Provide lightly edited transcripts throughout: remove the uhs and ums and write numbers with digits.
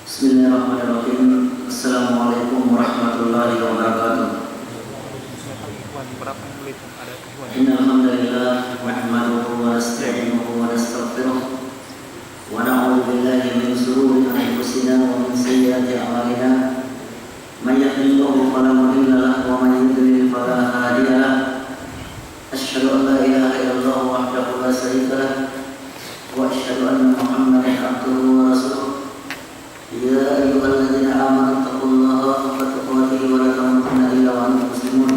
Bismillahirrahmanirrahim. Assalamualaikum warahmatullahi wabarakatuh. Innal hamdalillah nahmaduhu wa nasta'inuhu wa nastaghfiruh wa na'udzu billahi min shururi anfusina wa min sayyiati a'malina. May yahdihillahu fala mudilla lahu wa may yudlil fala hadiya lahu. Asyhadu an la ilaha illallah wahdahu la syarika lahu wa asyhadu anna Muhammadan abduhu wa rasuluh. Ya ayyuhalladzina amanu taqullaha haqqa tuqatih wa la tamutunna illa wa antum muslimun.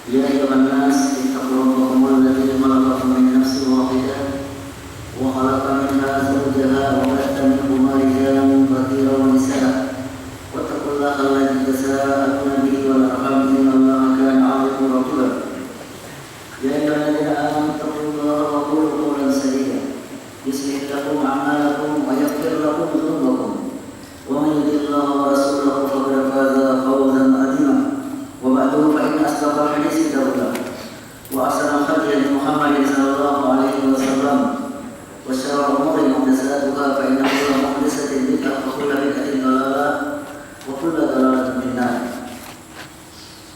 Ya ayyuhan nas ittaqu rabbakum alladzi khalaqakum min nafsin wahidah wa khalaqa minha zawjaha wa batha minhuma rijalan katsiran wa nisaa. Wattaqullaha alladzi tasaaluna bihi wal arham innallaha kana 'alaykum raqiba. Ya ayyuhalladzina amanu taqullaha wa qulu qawlan sadida yuslih lakum a'malakum wa yaghfir lakum dhunubakum wa man yuti'illah wa rasulahu faqad faza fawzan 'azima. Wa ba'du fa inna asdaqal hadits kitabullah wa ahsanal hadi Muhammadin sallallahu alaihi wasallam wa syarrul umuri muhdatsatuha fa inna kulla muhdatsatin bid'ah wa kulla bid'atin dhalalah wa kulla dhalalatin finnar.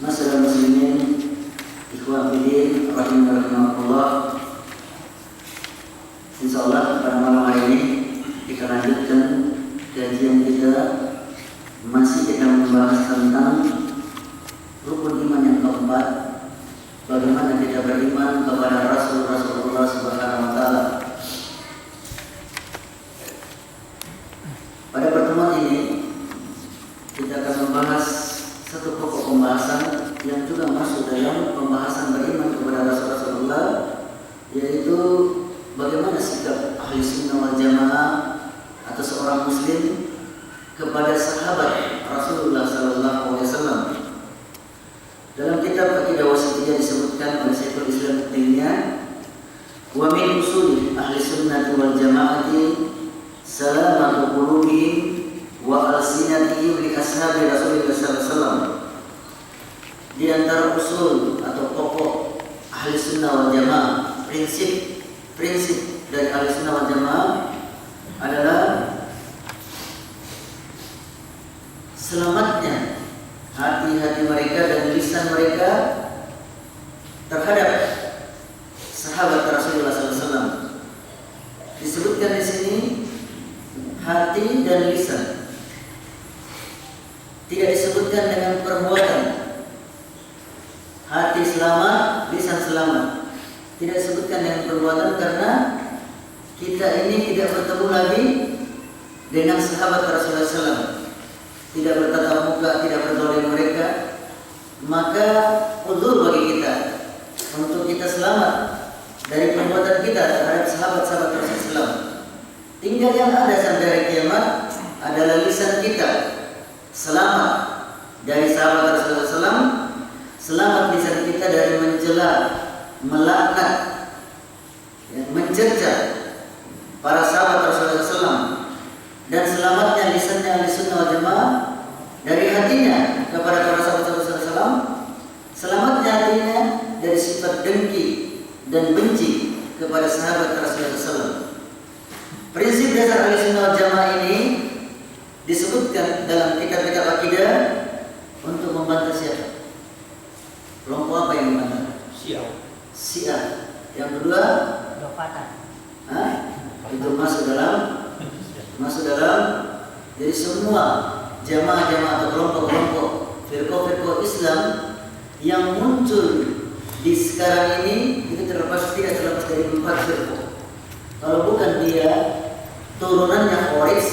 Masyaallah muslimin ikhwan fillah rahimakumullah. Insyaallah pada malam hari ini kita lanjutkan kajian kita. Masih kita membahas tentang rukun iman yang keempat, bagaimana kita beriman kepada Rasulullah Subhanahu wa taala. Pada pertemuan ini kita akan membahas satu pokok pembahasan yang juga masuk dalam pembahasan beriman kepada Rasulullah, yaitu bagaimana sikap ahli sunnah wal jamaah atau seorang muslim kepada sahabat Rasulullah sallallahu alaihi wasallam. Dalam kitab Aqidah Wasithiyah disebutkan oleh Syekhul Islam Ibnu Taimiyah, wa min usuli ahli sunnah wal jamaati salamatu qulubihim wa alsinatihim li ashabi Rasulullah sallallahu alaihi wasallam. Di antara usul atau pokok ahli sunnah wal jamaah, prinsip dari ahli sunnah wal jamaah adalah selamatnya hati-hati mereka dan lisan mereka terhadap sahabat Rasulullah SAW. Disebutkan di sini hati dan lisan, tidak disebutkan dengan perbuatan. Hati selamat, lisan selamat. Tidak disebutkan dengan perbuatan karena kita ini tidak bertemu lagi dengan sahabat Rasulullah SAW, tidak bertatap muka, tidak bertemu mereka, maka uzur bagi kita untuk kita selamat dari perbuatan kita terhadap sahabat-sahabat Rasulullah SAW. Tinggal yang ada sampai hari kiamat adalah lisan kita selamat dari sahabat Rasulullah SAW, selamat lisan kita dari mencela, melaknat, mencerca para sahabat Rasulullah SAW, dan selamatnya lisannya ahli sunnah wal jamaah dari hatinya kepada para sahabat Rasulullah SAW, selamatnya hatinya dari sifat dengki dan benci kepada sahabat Rasulullah SAW. Prinsip dasar ahli sunnah wal jamaah ini disebutkan dalam kitab-kitab akidah untuk membantah siapa? Kelompok apa yang membantah? Syiah. Yang kedua, itu masuk dalam jadi semua jamaah-jamaah atau kelompok-kelompok firqah-firqah Islam yang muncul di sekarang ini itu tidak terlepas dari 4 firqah. Kalau bukan dia turunannya Khawarij,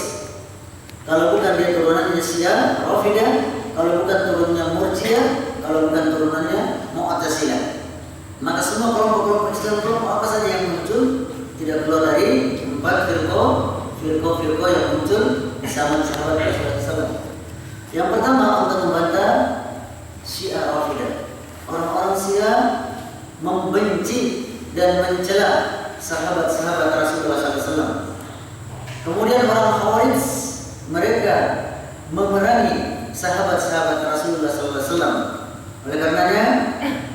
kalau bukan dia turunannya Syiah, Rafidah, kalau bukan turunannya Murji'ah, kalau bukan turunannya Mu'tazilah, maka semua kelompok-kelompok Islam, kelompok apa saja yang muncul tidak keluar dari 4 firqah yang muncul di zaman sahabat Rasulullah SAW. Yang pertama untuk membantah Syiah Rafidah. Orang-orang Syiah membenci dan mencela sahabat-sahabat Rasulullah SAW. Kemudian orang Khawarij, mereka memerangi sahabat-sahabat Rasulullah SAW. Oleh karenanya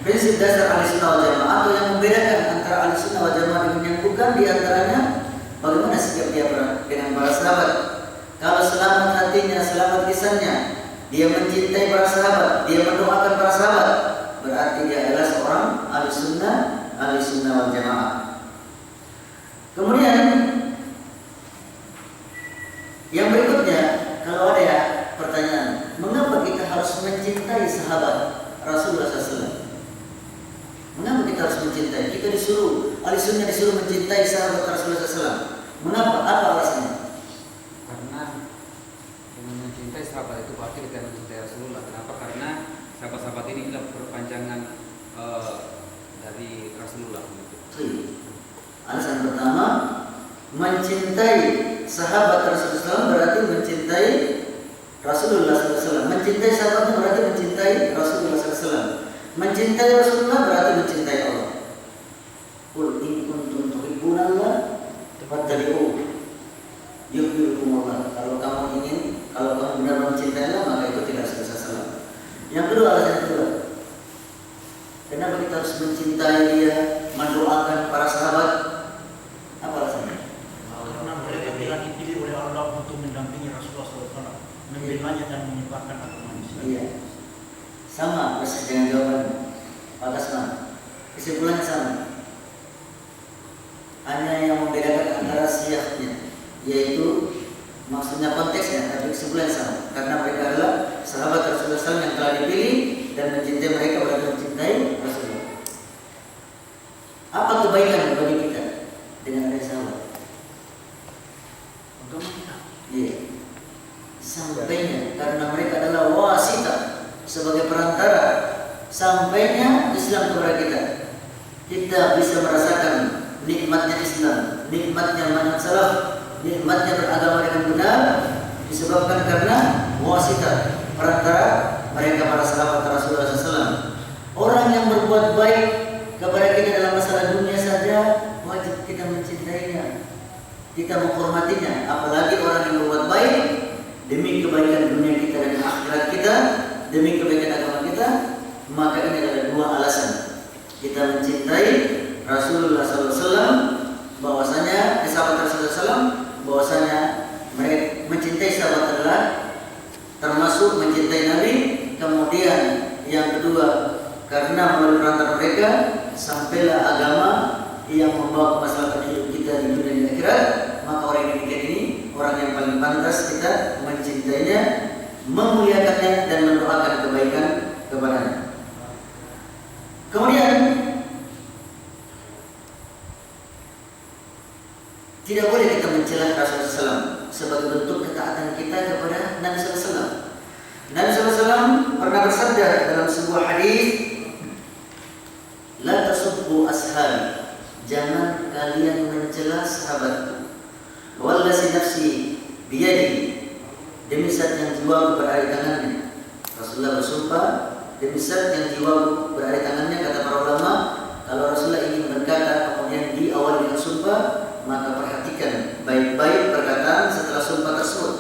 prinsip dasar ahli sunnah wal jamaah atau yang membedakan antara ahli sunnah wal jamaah dengan yang bukan, di antaranya bagaimana sikap dia dengan para sahabat. hatinya, selamat lisannya, dia mencintai para sahabat, dia mendoakan para sahabat, berarti dia adalah seorang ahli sunnah wal jamaah. Kemudian yang berikutnya, kalau ada ya pertanyaan, mengapa kita harus mencintai sahabat Rasulullah SAW? Mengapa kita harus mencintai? Kita disuruh, ahli sunnah disuruh mencintai sahabat Rasulullah SAW. Mengapa? Apa alasannya? Karena dengan mencintai sahabat itu berarti kita mencintai Rasulullah. Kenapa? Karena sahabat-sahabat ini adalah perpanjangan dari Rasulullah. Alasan pertama, mencintai sahabat Rasulullah SAW berarti mencintai Rasulullah SAW. Mencintai sahabatnya berarti mencintai Rasulullah SAW. Mencintai Rasulullah berarti mencintai Allah. Qul in kuntum tuhibbunallah fattabi'uhu yuhibbukumullah. Kalau kamu benar mencintai Allah, maka itu tidak Rasulullah. Yang kedua, alasan kedua, kenapa kita harus mencintai dia, mendoakan para sahabat? Apa alasannya? Karena mereka telah dipilih oleh Allah untuk mendampingi Rasulullah SAW, membelanya dan menyebarkan agama Islam. Iya, sama persis dengan jawaban Pak Kasman. Kesimpulannya sama. Hanya yang membedakan antara siyahnya, yaitu maksudnya konteksnya, tapi kesimpulannya sama. Karena mereka adalah sahabat Rasulullah SAW yang telah dipilih dan mencintai mereka berarti mencintai Rasulullah. Apa kebaikan bagi kita dengan ada sahabat? Untuk kita. Iya. Sampainya karena mereka adalah wasita, sebagai perantara sampainya Islam kepada kita. Kita bisa merasakan nikmatnya Islam, nikmatnya manhaj salaf, nikmatnya beragama dengan benar disebabkan karena wasita, perantara mereka para sahabat Rasulullah SAW. Orang yang berbuat baik kepada kita dalam masalah dunia saja wajib kita mencintainya, kita menghormatinya. Apalagi orang yang berbuat baik demi kebaikan dunia kita dan akhirat kita, demi kebaikan agama kita. Maka ini adalah dua alasan kita mencintai Rasulullah SAW, bahwasanya sahabat Rasulullah SAW, bahwasanya mereka mencintai sahabat adalah termasuk mencintai Nabi. Kemudian yang kedua, karena melalui perantara mereka sampailah agama yang membawa kemaslahatan hidup kita di dunia dan akhirat. Maka orang yang demikian ini orang yang paling pantas kita mencintainya, memuliakannya dan mendoakan kebaikan kepadanya. Kemudian tidak boleh kita mencela Rasulullah SAW sebagai bentuk ketaatan kita kepada Nabi SAW. Nabi SAW pernah bersabda dalam sebuah hadis, la tasubbu ashabi, jangan kalian mencela sahabatku. Wallazi nafsi biyadihi, demi zat yang jiwaku berada di tangannya. Rasulullah bersumpah, demi zat yang jiwaku berada di tangannya. Kata para ulama, kalau Rasulullah ingin berkata kemudian diawali dengan sumpah, maka perhatikan baik-baik perkataan setelah sumpah tersebut.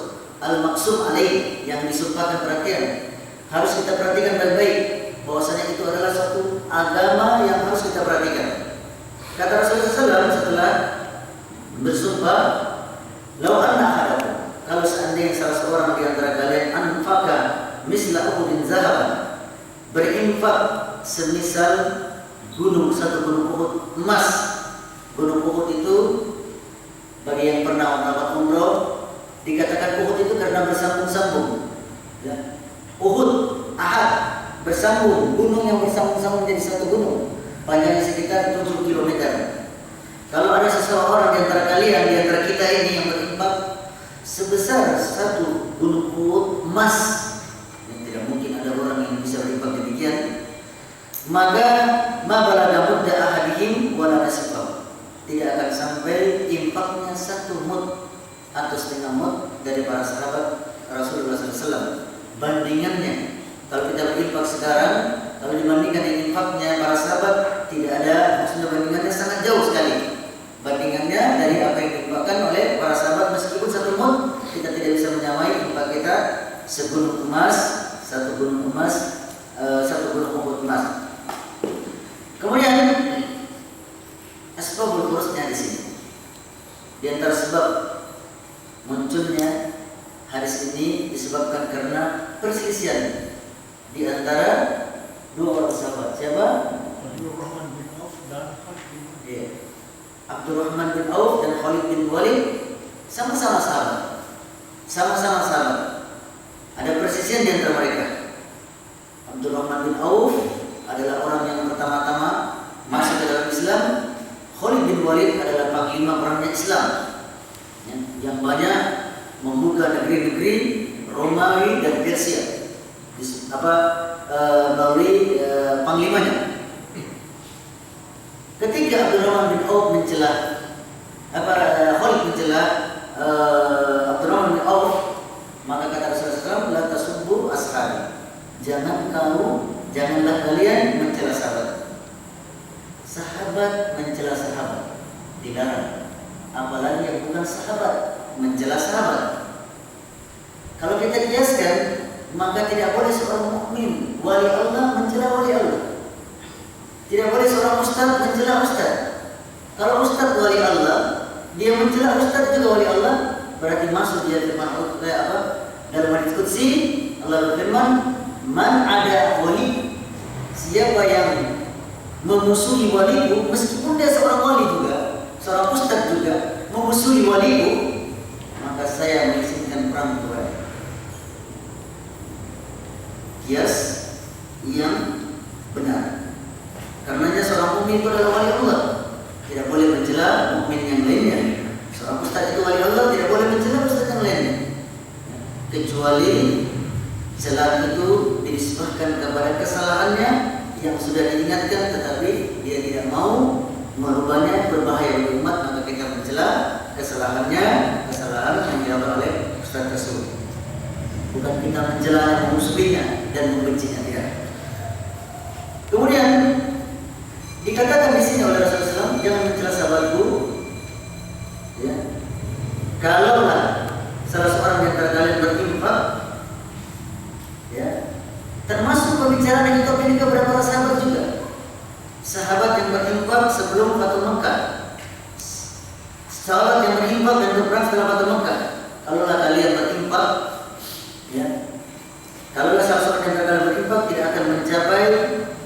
Al-maksum alaih, yang disumpahkan perhatian. Harus kita perhatikan baik-baik, bahwasanya itu adalah suatu agama yang harus kita perhatikan. Kata Rasulullah SAW setelah bersumpah, lau anna ahadakum, kalau seandainya salah seorang di antara kalian anfaqa misla uhudin zahaban, berinfak semisal satu gunung Uhud emas. Gunung Uhud itu bagi yang pernah melakukan umroh, dikatakan Uhud itu karena bersambung-sambung. Ya. Uhud, Ahad, bersambung, gunung yang bersambung-sambung menjadi satu gunung, panjangnya sekitar 7 km. Kalau ada seseorang di antara kalian, di antara kita ini yang berinfak sebesar satu gunung Uhud emas, yang tidak mungkin ada orang yang bisa berinfak demikian, maka ma balagha mudda ahadihim wala nasifahu, tidak akan sampai infaknya satu mud atau setengah mud dari para sahabat Rasulullah SAW. Bandingannya, kalau kita berinfak sekarang, kalau dibandingkan dengan infaknya para sahabat, tidak ada, maksudnya bandingannya sangat jauh sekali. Bandingannya dari apa yang diinfakkan oleh para sahabat, meskipun satu mud, kita tidak bisa menyamai infak kita segunung emas, satu gunung Uhud emas. Kemudian asbabul khurusnya di sini. Di antara sebab munculnya hadis ini disebabkan karena perselisihan di antara dua orang sahabat. Siapa? Abdurrahman bin Auf dan Khalid bin Walid. Iya. Abdurrahman bin Auf dan Khalid bin Walid sama-sama sahabat. Sama-sama sahabat. Ada perselisihan di antara mereka. Abdurrahman bin Auf adalah orang yang pertama-tama masuk ke dalam Islam. Khalid bin Walid adalah panglima perangnya Islam yang banyak membuka negeri-negeri Romawi dan Persia melalui panglimanya. Ketika Abdurrahman bin Auf Khalid mencela Abdurrahman bin Auf, maka kata Rasulullah SAW, la tasubbu ashabi. Janganlah kalian mencela sahabat. Sahabat mencela sahabat dilarang. Apalagi yang bukan sahabat mencela sahabat. Kalau kita kiaskan, maka tidak boleh seorang mukmin wali Allah mencela wali Allah. Tidak boleh seorang ustaz mencela ustaz. Kalau ustaz wali Allah, dia mencela ustaz juga wali Allah, berarti masuk dia firman dalam hadis qudsi Allah berfirman, "Man ada wali," siapa yang memusuhi waliku, meskipun dia seorang wali juga, seorang ustaz juga, memusuhi waliku, maka saya mengizinkan perang kepada. Kias yang benar. Karenanya seorang mukmin itu adalah wali Allah, tidak boleh mencela mukmin yang lainnya. Seorang ustaz itu wali Allah, tidak boleh mencela ustaz yang lainnya, kecuali celaan itu dinisbahkan kepada kesalahannya yang sudah diingatkan, tetapi dia tidak mau merubahnya, berbahaya bagi umat, maka kita mencela kesalahan yang dilakukan oleh ustaz tersebut. Bukan kita mencela memusuhinya dan membencinya, tidak. Kemudian dikatakan di sini oleh Rasulullah SAW, jangan mencela sahabatku. Ya. Kalaulah salah seorang di antara kalian berinfak, ya, termasuk pembicaraan yang kita pilih kepada para sahabat juga. Sahabat yang berinfak sebelum Fatul Mekah, sahabat yang berinfak dan berperang setelah Fatul Mekah. Kalaulah kalian berinfak, ya, kalaulah salah seorang yang kalian berinfak tidak akan mencapai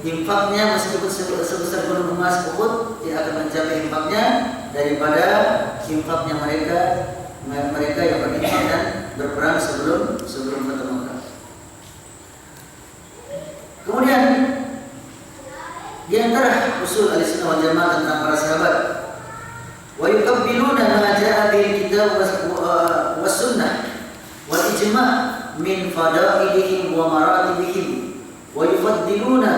infaknya meskipun sebesar gunung emas Uhud, tidak akan mencapai infaknya daripada infaknya mereka yang berinfak dan berperang sebelum Fatul Mekah. Kemudian di antara usul Ahlussunnah wal Jamaah tentang para sahabat, wa yuqabbiluna ma jaa bil kitab was sunnah wal ijma' min fadailihim wa maratibihim wa yufaddiluna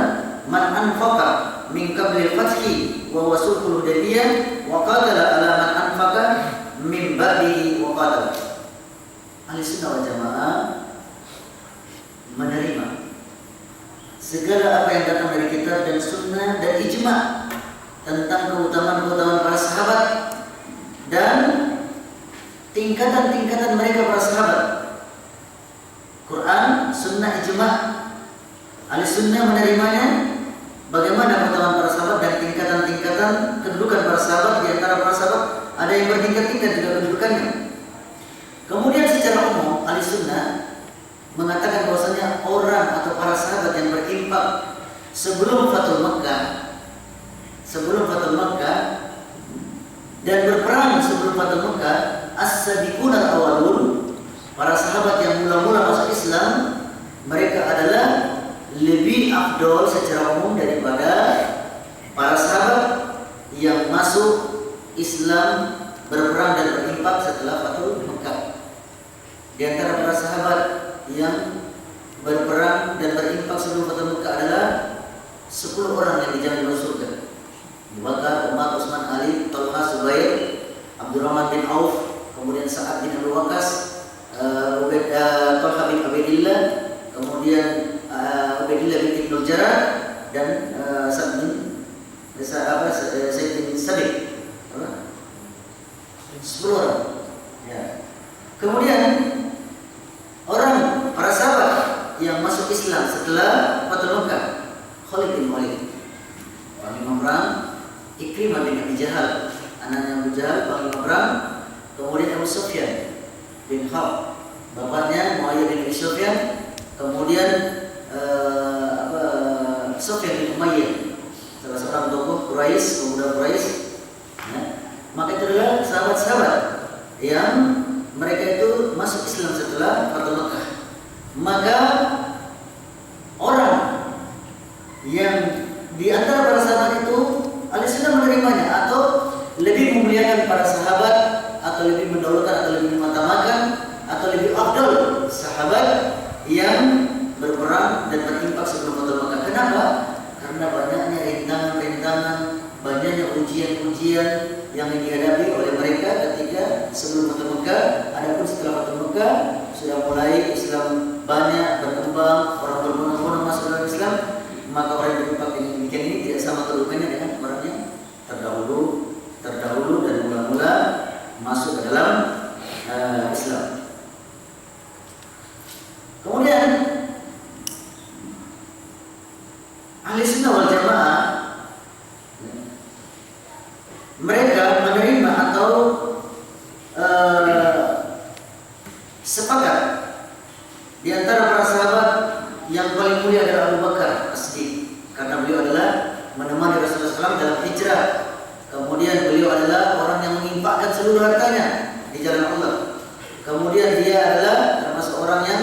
man anfaqa min qabli al-fathi wa wasulul hudaybiyah wa qatala ala man anfaqa min ba'dihi wa qatala. Ahlussunnah wal Jamaah menerima segala apa yang datang dari kitab dan sunnah dan ijma' tentang keutamaan para sahabat dan tingkatan-tingkatan mereka para sahabat. Quran, sunnah, ijma'. Ahlussunnah menerimanya, bagaimana keutamaan para sahabat dan tingkatan-tingkatan kedudukan para sahabat. Di antara para sahabat ada yang bertingkat-tingkat juga kedudukannya. Kemudian secara umum Ahlussunnah mengatakan bahwasanya orang atau para sahabat yang berinfak sebelum Fatul Mekah dan berperang sebelum Fatul Mekah, as-sabiqun al-awwalun, para sahabat yang mula-mula masuk Islam, mereka adalah lebih afdol secara umum daripada para sahabat yang masuk Islam, berperang dan berinfak setelah Fatul Mekah. Di antara para sahabat yang berperang dan berinfak sebelum Fatul Mekah adalah 10 orang yang dijamin masuk surga. Abu Bakar, Umar, Utsman, Ali, Talha, Zubair, Abdurrahman bin Auf, kemudian Sa'ad bin Abi Waqqas, Talha bin Ubaidillah, kemudian Ubaidillah bin Ibnu Jarrah dan Sa'ad bin Sabiq. 10 orang. Ya. Kemudian para sahabat yang masuk Islam setelah Fatul Mekah, Khalid bin Walid, panglima perang, Ikrimah bin Abi Jahal, anaknya Abu Jahal, panglima perang, kemudian Abu Sufyan bin Harb, bapaknya Muawiyyah bin Abi Sufyan, kemudian Sufyan bin Umayyah, salah seorang tokoh Quraisy, pemuda Quraisy. Ya. Maka itu adalah sahabat-sahabat yang mereka itu masuk Islam setelah Fathu Makkah. Maka orang yang di antara para sahabat itu Ahlussunnah menerimanya atau lebih memuliakan para sahabat, atau lebih mendahulukan, atau lebih mengutamakan, atau lebih afdal sahabat yang berperang dan berimpak sebelum Fathu Makkah. Kenapa? Karena banyaknya rintangan-rintangan, banyaknya ujian-ujian yang dihadapi oleh mereka ketika sebelum Fathu Makkah. Adapun setelah Fathu Makkah sudah mulai Islam banyak berkembang, orang berbondong-bondong masuk dalam Islam. Maka orang yang berimpak yang demikian ini tidak sama kedudukannya dengan orang yang terdahulu dan mula-mula masuk ke dalam Islam. Kemudian Ahlussunnah wal Jamaah mereka menerima atau sepakat di antara para sahabat yang paling mulia adalah Abu Bakar As-Siddiq, karena beliau adalah menemani Rasulullah SAW dalam hijrah. Kemudian beliau adalah orang yang menginfakkan seluruh hartanya di jalan Allah. Kemudian dia adalah termasuk orang yang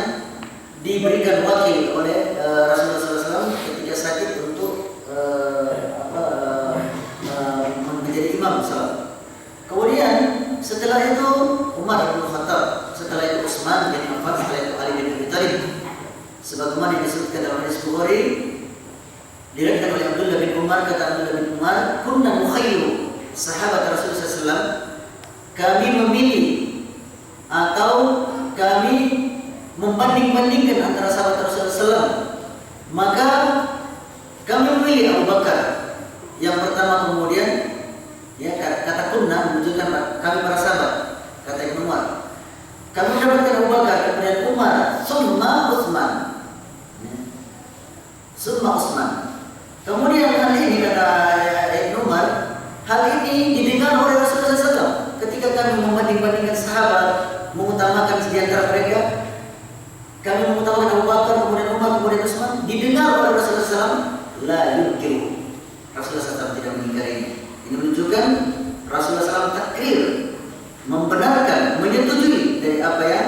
diberikan wakil oleh Rasulullah SAW ketika sakit untuk menjadi imam salat. Kemudian setelah itu Umar bin Khattab, setelah itu Utsman bin Affan, setelah itu Ali bin Abi Thalib. Sebagaimana disebutkan dalam hadis Bukhari, diriwayatkan oleh Abdullah bin Umar, kata Abdullah bin Umar, kunna mukhayyiru, sahabat Rasulullah SAW, kami memilih atau kami membanding-bandingkan antara sahabat Rasulullah SAW. Maka kami memilih Abu Bakar yang pertama, kemudian ya kata kunna menunjukkan kami para sahabat, kata Ibnu Umar. Kami mendapatkan Abu Bakar, kemudian Umar, summa Utsman. Summa Utsman. Kemudian hal ini, kata Ibnu Umar, hal ini didengar oleh Rasulullah SAW ketika kami membanding-bandingkan sahabat, mengutamakan di antara mereka. Kami mengutamakan Abu Bakar, kemudian Umar, kemudian Utsman. Didengar oleh Rasulullah SAW, la yunkiru. Rasulullah SAW tidak mengingkari. Ini menunjukkan Rasulullah SAW takrir, membenarkan, menyetujui dari apa yang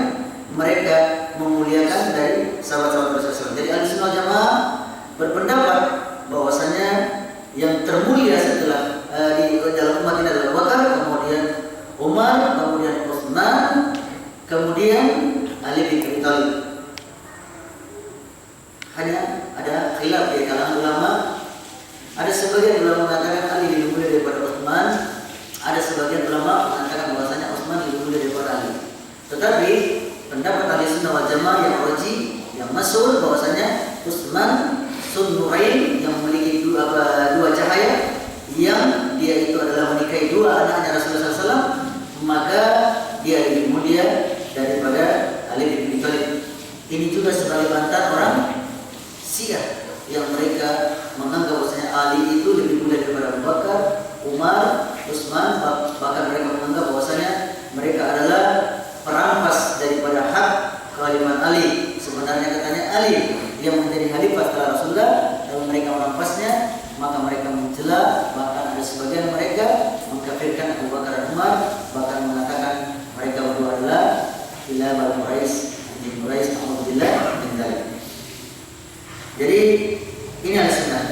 mereka memuliakan dari sahabat-sahabat Rasulullah SAW. Jadi Ahlussunnah Jamaah berpendapat bahwasanya yang termulia setelah di dalam umat ini adalah Abu Bakar, kemudian Umar, kemudian Utsman, kemudian Ali bin Abi Thalib. Hanya ada khilaf di kalangan ulama. Ada sebagian ulama mengatakan Ali lebih mulia daripada Utsman, ada sebagian ulama mengatakan bahwasanya Utsman lebih mulia daripada Ali. Tetapi pendapat Ahlussunnah wal Jamaah yang rajih, yang masyhur bahwasanya Utsman Sunnurain, yang memiliki dua cahaya, yang dia itu adalah menikahi dua anaknya Rasulullah SAW, maka dia lebih mulia daripada Ali bin Abi Thalib. Ini juga sebagai bantahan orang Syiah yang mereka menganggap bahwasanya Ali itu lebih mulia daripada Abu Bakar, Umar, Utsman, bahkan mereka menganggap bahwasanya mereka adalah perampas daripada hak kekhalifahan Ali. Sebenarnya katanya Ali yang menjadi khalifah setelah Rasulullah, lalu mereka merampasnya, maka mereka mencela, bahkan ada sebagian mereka mengkafirkan Abu Bakar dan Umar, bahkan mengatakan mereka berdua adalah khilafah Quraisy, anti Quraisy, alhamdulillah min dzalik. Jadi ini Ahlussunnah.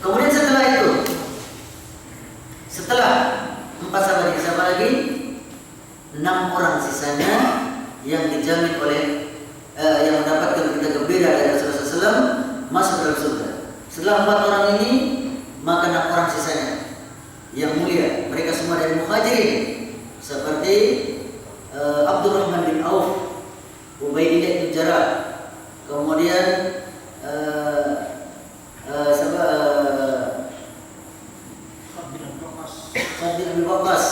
Kemudian setelah itu, setelah 4 sahabat ini, siapa lagi? 6 orang sisanya yang dijamin oleh yang mendapatkan berita gembira dari Rasulullah SAW masuk dalam surga. Setelah 4 orang ini, maka 6 orang sisanya yang mulia, mereka semua dari Muhajirin, seperti Abdurrahman bin Auf, Ubaidillah bin Jarrah, kemudian Sa'd bin Abi Waqqas,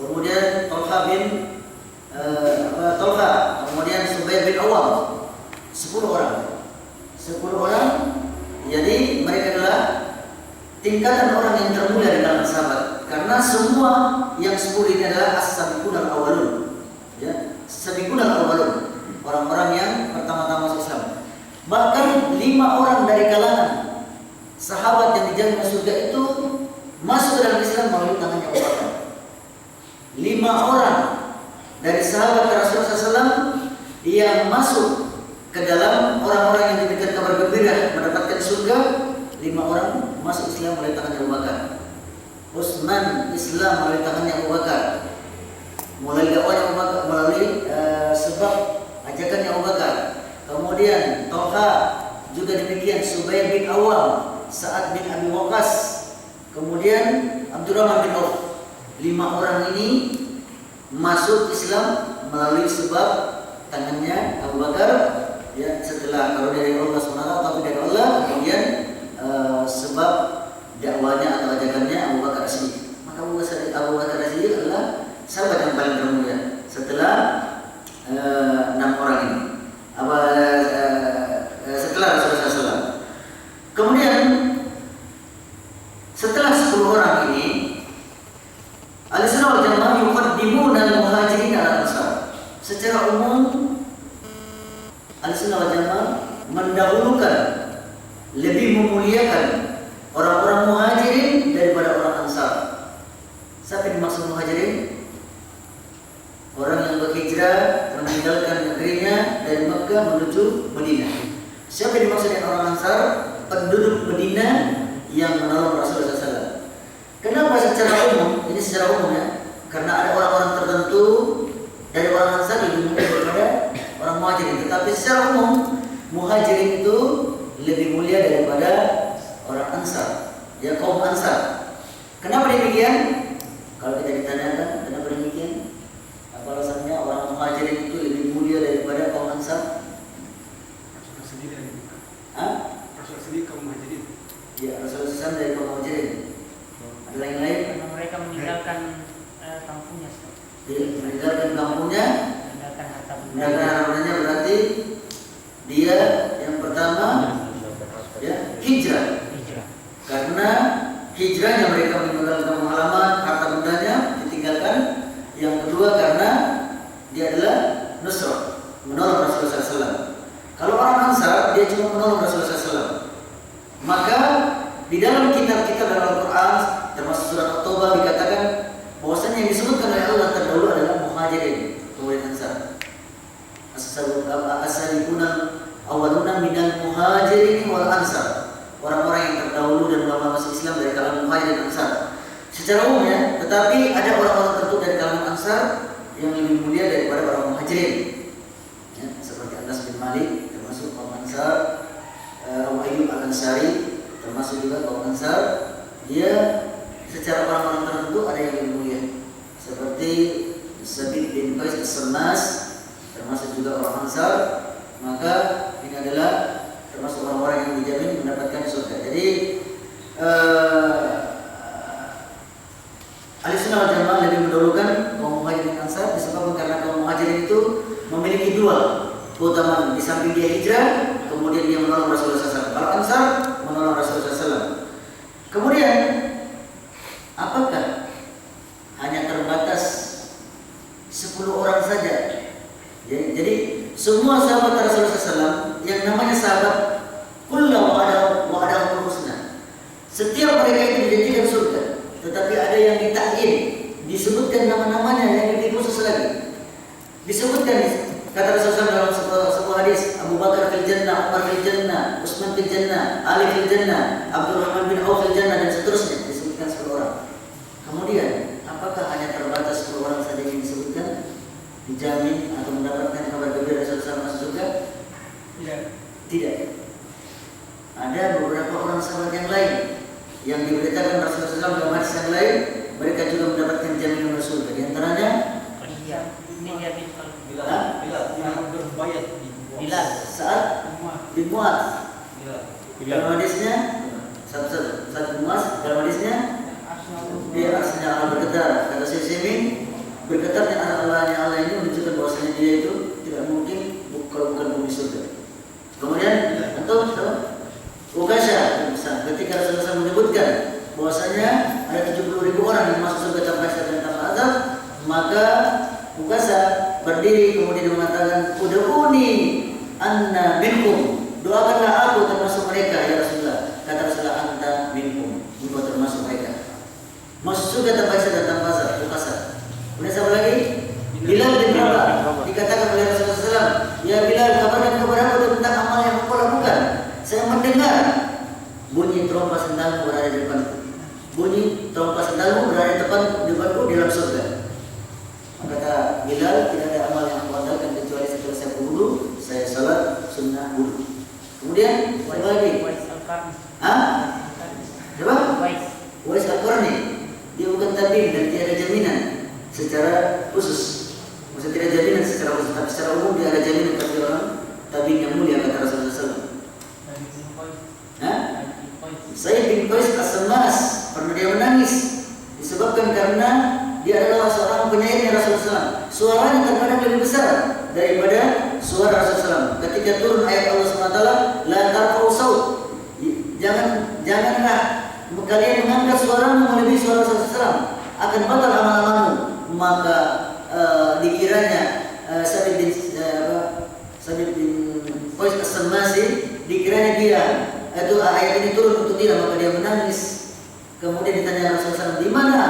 kemudian Talha bin kemudian Zubair bin Awam. 10 orang. 10 orang. Jadi mereka adalah tingkatan orang yang termulia di kalangan sahabat, karena semua yang 10 ini adalah as-sabiqun al-awwalun. Ya, sabiqun al-awwalun. orang-orang yang pertama-tama masuk Islam. Bahkan 5 orang dari kalangan sahabat yang dijamin masuk surga itu masuk dalam Islam melalui tangannya Abu Bakar. 5 orang dari sahabat Rasulullah SAW yang masuk ke dalam orang-orang yang diberikan kabar gembira mendapatkan surga, 5 orang masuk Islam melalui tangannya Abu Bakar. Utsman Islam melalui tangannya Abu Bakar. Mulai dakwahnya Abu Bakar melalui sebab ajakannya Abu Bakar. Kemudian Tolha juga demikian, Subair bin Awam, Sa'ad bin Abi Waqqas, kemudian Abdurrahman bin Auf. 5 orang ini masuk Islam melalui sebab tangannya Abu Bakar. Ya, setelah kalau dari Allah SWT tapi dari Allah, kemudian sebab dakwanya atau ajakannya Abu Bakar As-Siddiq. Maka Abu Bakar As-Siddiq adalah sahabat yang paling termulia setelah 6 orang ini. Setelah Rasulullah SAW. Kemudian setelah 10 orang ini, Ahlussunnah wal Jamaah yuqaddimuna al-muhajirin al-ansar. Secara umum Ahlussunnah wal Jamaah mendahulukan, lebih memuliakan orang-orang muhajirin daripada orang ansar. Siapa yang dimaksud muhajirin? Orang yang berhijrah meninggalkan negerinya dari Mekah menuju Madinah. Siapa yang dimaksud dengan orang ansar? Penduduk Madinah yang menolong Rasulullah SAW. Kenapa secara umum? Ini secara umum ya. Karena ada orang-orang tertentu dari orang ansar lebih mulia daripada orang muhajirin. Tetapi secara umum muhajirin itu lebih mulia daripada orang ansar. Ya, kaum ansar. Kenapa demikian? Kalau kita ditanyakan kenapa demikian? Apa alasannya orang muhajirin itu lebih mulia daripada kaum ansar? Rasulullah sendiri dari Mekah. Rasulullah sendiri kaum muhajirin. Ya, Rasulullah SAW dari kaum muhajirin. Ada yang lain? Karena mereka meninggalkan kampungnya. Meninggalkan kampungnya, Meninggalkan harta meninggalkan hartanya, berarti dia yang pertama ya hijrah. Karena hijrahnya mereka meninggalkan kampung halaman, harta bendanya ditinggalkan. Yang kedua karena dia adalah nusrah, menolong Rasulullah SAW. Kalau orang ansar dia cuma menolong Rasulullah SAW. Maka di dalam kitab-kitab dalam Al-Quran termasuk surat At-Taubah dikatakan bahwasanya yang disebutkan oleh Allah terdahulu adalah muhajirin, kemudian ansar. As-sabiqunal awwaluna minal muhajirin wal ansar. Orang-orang yang terdahulu dan ulama masuk Islam dari kalangan muhajirin dan ansar. Secara umum ya, tetapi ada orang-orang tertentu dari kalangan ansar yang lebih mulia daripada orang muhajirin. Ya, seperti Anas bin Malik termasuk kaum ansar, Abu Ayyub Al-Ansari termasuk juga kaum ansar. Dia secara orang-orang tertentu ada yang lebih mulia. Seperti Sabit bin Qais As-Sammas termasuk juga orang ansar. Maka ini adalah termasuk orang-orang yang dijamin mendapatkan surga. Jadi Ahlussunnah wal Jamaah lebih mendahulukan kaum muhajirin dan ansar disebabkan karena kaum muhajirin itu memiliki dua keutamaan. Di samping dia hijrah, kemudian dia menolong Rasulullah SAW. Kalau ansar menolong Rasulullah SAW. Kemudian apakah hanya terbatas 10 orang saja? Jadi semua sahabat Rasulullah SAW yang namanya sahabat kullu wa'adahul husna. Setiap mereka itu dijanjikan surga. Tetapi ada yang ditakyin, disebutkan nama-namanya yang lebih khusus lagi. Disebutkan kata Rasulullah dalam sebuah hadis, Abu Bakar fil jannah, Umar fil jannah, Utsman fil jannah, Ali fil jannah, Abdurrahman bin Auf fil jannah, dan seterusnya. Disebutkan 10 orang. Kemudian, apakah hanya terbatas 10 orang saja yang disebutkan? Dijamin atau mendapatkan kabar gembira dari Rasulullah masuk surga? Tidak. Ada beberapa orang sahabat yang lain yang diberitakan Rasulullah SAW dalam hadis yang lain, mereka juga mendapatkan jaminan surga. Di antaranya Bilal, Sa'ad bin Mu'adz. Dalam hadisnya Sa'ad bin Mu'adz dalam hadisnya dia arsnya Allah bergetar. Kata Syekh Utsaimin, bergetarnya Allah ini menunjukkan bahwasanya dia itu tidak mungkin kalau bukan penghuni surga. Kemudian untuk Uqasyah ketika Rasulullah SAW menyebutkan bahwasanya ada 70.000 orang yang masuk surga tanpa hisab dan tanpa azab, maka Uqasyah berdiri kemudian mengatakan, "Ud'uni anna minkum, doakanlah aku termasuk mereka ya Rasulullah. Kata Rasulullah, anta minkum, engkau termasuk mereka. Masuk surga tanpa hisab dan tanpa azab. Kemudian siapa lagi? Bilal bin Rabah. Dikatakan oleh Rasulullah SAW, ya Bilal, kabarkan kepada aku tentang amal yang kau lakukan. Saya mendengar bunyi trompa sendalmu berada di depanku. Bunyi trompa sendalmu berada di depanku di dalam surga. Kata Bilal, tidak ada amal yang aku andalkan kecuali setelah saya berwudu, saya salat sunnah wudu. Kemudian apa lagi? Wais Al-Qarni. Siapa? Wais. Wais Al-Qarni. Dia bukan tabi'in dan dia ada jaminan secara khusus. Maksudnya tidak jaminan secara khusus, tapi secara umum dia ada jaminan bagi orang tabi'in yang mulia, kata Rasulullah SAW. Sayyid bin Qais As-Sammas pernah dia menangis disebabkan karena dia adalah seorang penyairnya Rasulullah SAW. Suaranya terkadang lebih besar daripada suara Rasulullah SAW. Ketika turun ayat Allah SWT, la tarfa'u saut, janganlah kalian mengangkat suaramu melebihi suara Rasulullah SAW, akan batal amal-amalmu. Maka dikiranya Sabit bin Qais As-Sammasi, dikiranya dia itu ayat ini turun untuk dia, maka dia menangis. Kemudian ditanya Rasulullah SAW, di mana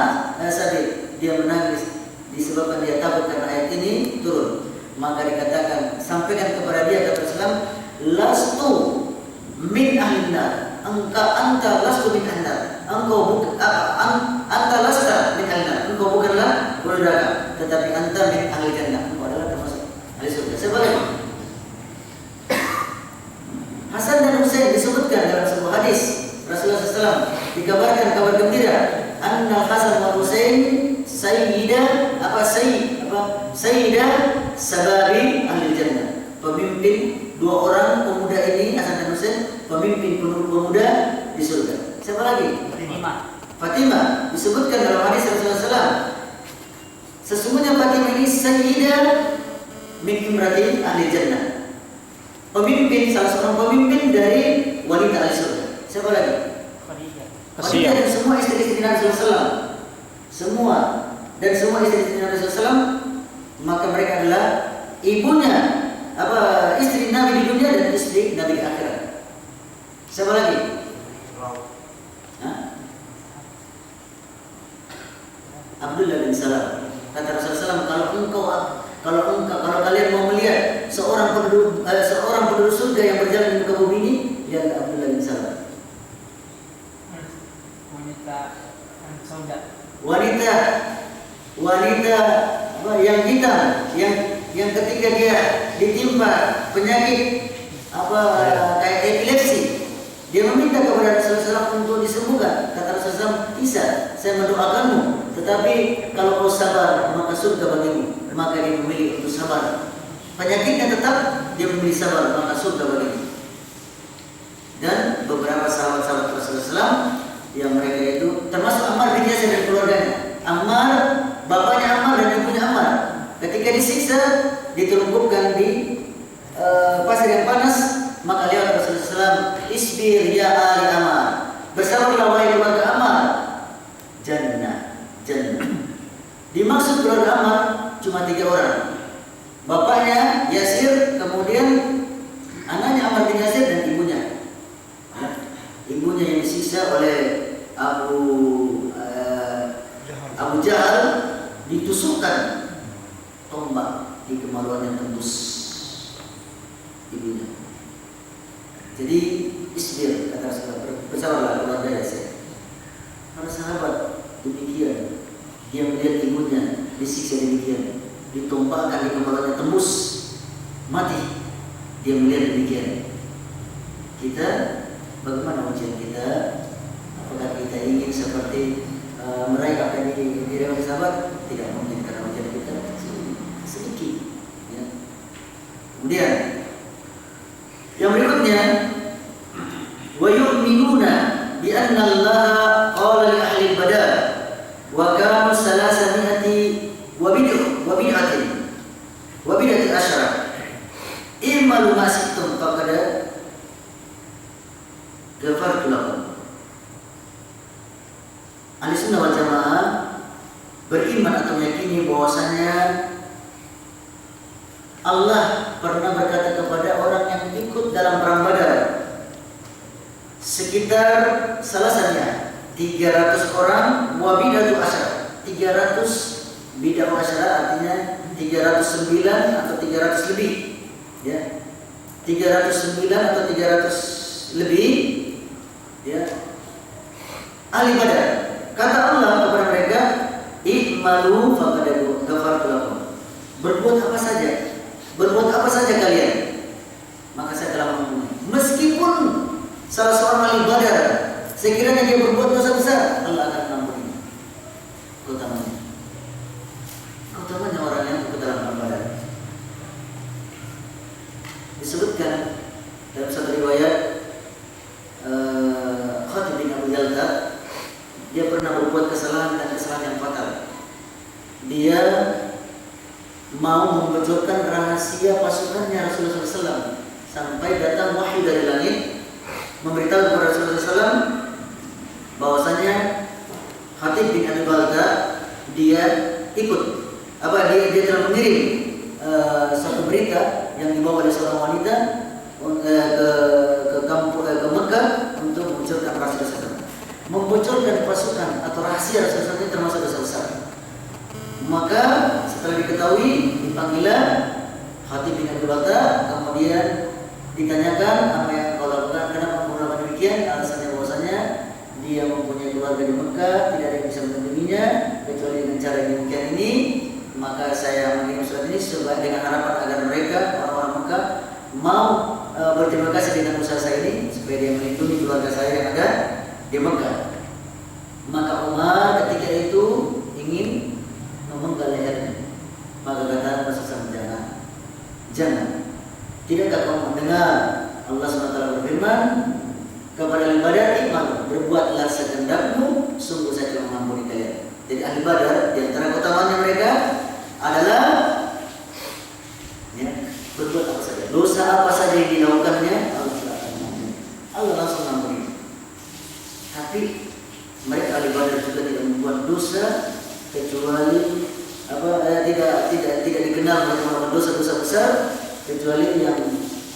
Sabit? Dia menangis disebabkan dia takut karena ayat ini turun. Maka dikatakan, sampaikan kepada dia, kata Rasulullah, lastu min ahlinnar, anta lastu min ahlinnar, anta lasta min ahlinnar, engkau bukanlah penduduk neraka, tetapi anta min ahli jannah, engkau adalah termasuk ahli surga. Sebaliknya, Hasan dan Husain disebutkan dalam sebuah hadis Rasulullah SAW, dikabarkan kabar gembira, anna Hasan wa Husain sayyida sababi ahli jannah, pemimpin dua orang pemuda ini, Hasan dan Husain, pemimpin pemuda di surga. Siapa lagi? Fatimah disebutkan dalam hadis Rasulullah SAW, sesungguhnya Fatimah ini sayyidah min imratin ahli jannah, pemimpin, salah seorang pemimpin dari wanita ahli surga. Siapa lagi? Khadijah. Dan semua istri-istri Nabi SAW, semua istri-istri Nabi SAW, maka mereka adalah ibunya, istri Nabi di dunia dan istri Nabi di akhirat. Siapa lagi? Abdullah bin Salam. Kata Rasulullah SAW, kalau kalian mau melihat seorang penduduk surga yang berjalan di muka bumi ini, lihat Abdullah bin Salam. Wanita yang hitam, yang ketika dia ditimpa penyakit kayak epilepsi, dia meminta kepada Rasulullah SAW untuk disembuhkan. Kata Rasulullah SAW, Isa, saya mendoakanmu, tetapi kalau kau sabar maka surga bagimu. Maka dia memilih untuk sabar. Penyakitnya tetap, dia memilih sabar, maka surga bagimu. Dan beberapa sahabat-sahabat Rasulullah SAW yang mereka itu termasuk Ammar bin Yasir dan keluarganya. Ammar, bapaknya Ammar dan ibunya Ammar, ketika disiksa ditelungkupkan di pasir yang panas, maka lihat Rasulullah SAW, isbir ya ali Ammar, bersabarlah wahai keluarga Ammar, jannah. Dimaksud keluarga Ammar cuma 3 orang, bapaknya Yasir, kemudian anaknya Ammar bin Yasir dan ibunya. Ibunya yang disiksa oleh Abu Jahal, ditusukkan tombak di kemaluan yang tembus ibunya. Jadi isbir, kata Rasulullah, bersabarlah keluarga Yasir. Para sahabat demikian, dia melihat ibunya disiksa demikian, ditombakkan di kemaluan yang tembus, mati. Dia melihat demikian. Kita, bagaimana ujian kita? Apakah kita ingin seperti meraih apa yang diraih sahabat? Tidak mungkin, karena ujian kita sedikit. Ya. Kemudian yang berikutnya, wa yu'minuna bi anna Allah qala li ahli badar wa kanu 300 wa bid'atin asyara i'malu ma syi'tum faqad ghafartu lakum. Ahlussunnah wal Jamaah beriman atau meyakini bahwasanya Allah pernah berkata kepada orang ikut dalam perang Badar sekitar salasannya 300 orang, wa bidatu asyara, 300 bidatu asyara artinya 309 atau 300 lebih, ya, 309 atau 300 lebih, ya, ahli Badar. Kata Allah kepada mereka, i'malu faqad ghafartu lakum. Berbuat apa saja kalian, maka saya telah mengampuni. Meskipun salah seorang ahli Badar sekiranya dia berbuat dosa besar, Allah akan mengampuni. Keutamanya orang yang ikut dalam perang Badar. Disebutkan dalam satu riwayat, Khatib bin Abu Jalta, dia pernah berbuat kesalahan dan kesalahan yang fatal. Dia mau membocorkan rahasia pasukannya Rasulullah SAW, sampai datang wahyu dari langit memberitahu kepada Rasulullah SAW bahwasanya Khatib bin Abu Jalta dia telah mengirim satu berita yang dibawa oleh seorang wanita ke Mekah untuk membocorkan rahasia tersebut. Membocorkan pasukan atau rahasia Rasulullah SAW termasuk dosa besar. Maka setelah diketahui, dipanggillah Khatib bin Abu Jalta, kemudian ditanyakan apa yang kau lakukan, kenapa kau melakukan demikian. Alasannya bahwasanya dia mempunyai keluarga di Mekah, tidak ada yang bisa melindunginya kecuali dengan cara yang demikian ini. Maka saya mengirim surat ini dengan harapan agar mereka, orang-orang Mekah, mau berterima kasih dengan usaha saya ini supaya dia melindungi keluarga saya yang ada di Mekah. Maka Umar ketika itu ingin memenggal lehernya. Maka kata Rasulullah, jangan. Tidakkah kau mendengar Allah SWT berfirman kepada ahli Badar, iman, berbuatlah sekehendakmu, sungguh saya telah mengampuni kalian. Jadi ahli Badar di antara keutamaannya mereka adalah, ya, berbuat apa saja, dosa apa saja yang dilakukannya Allah akan mengampuni. Allah langsung mengampuni. Tapi mereka ahli Badar juga tidak membuat dosa kecuali tidak dikenal dengan dosa-dosa besar kecuali yang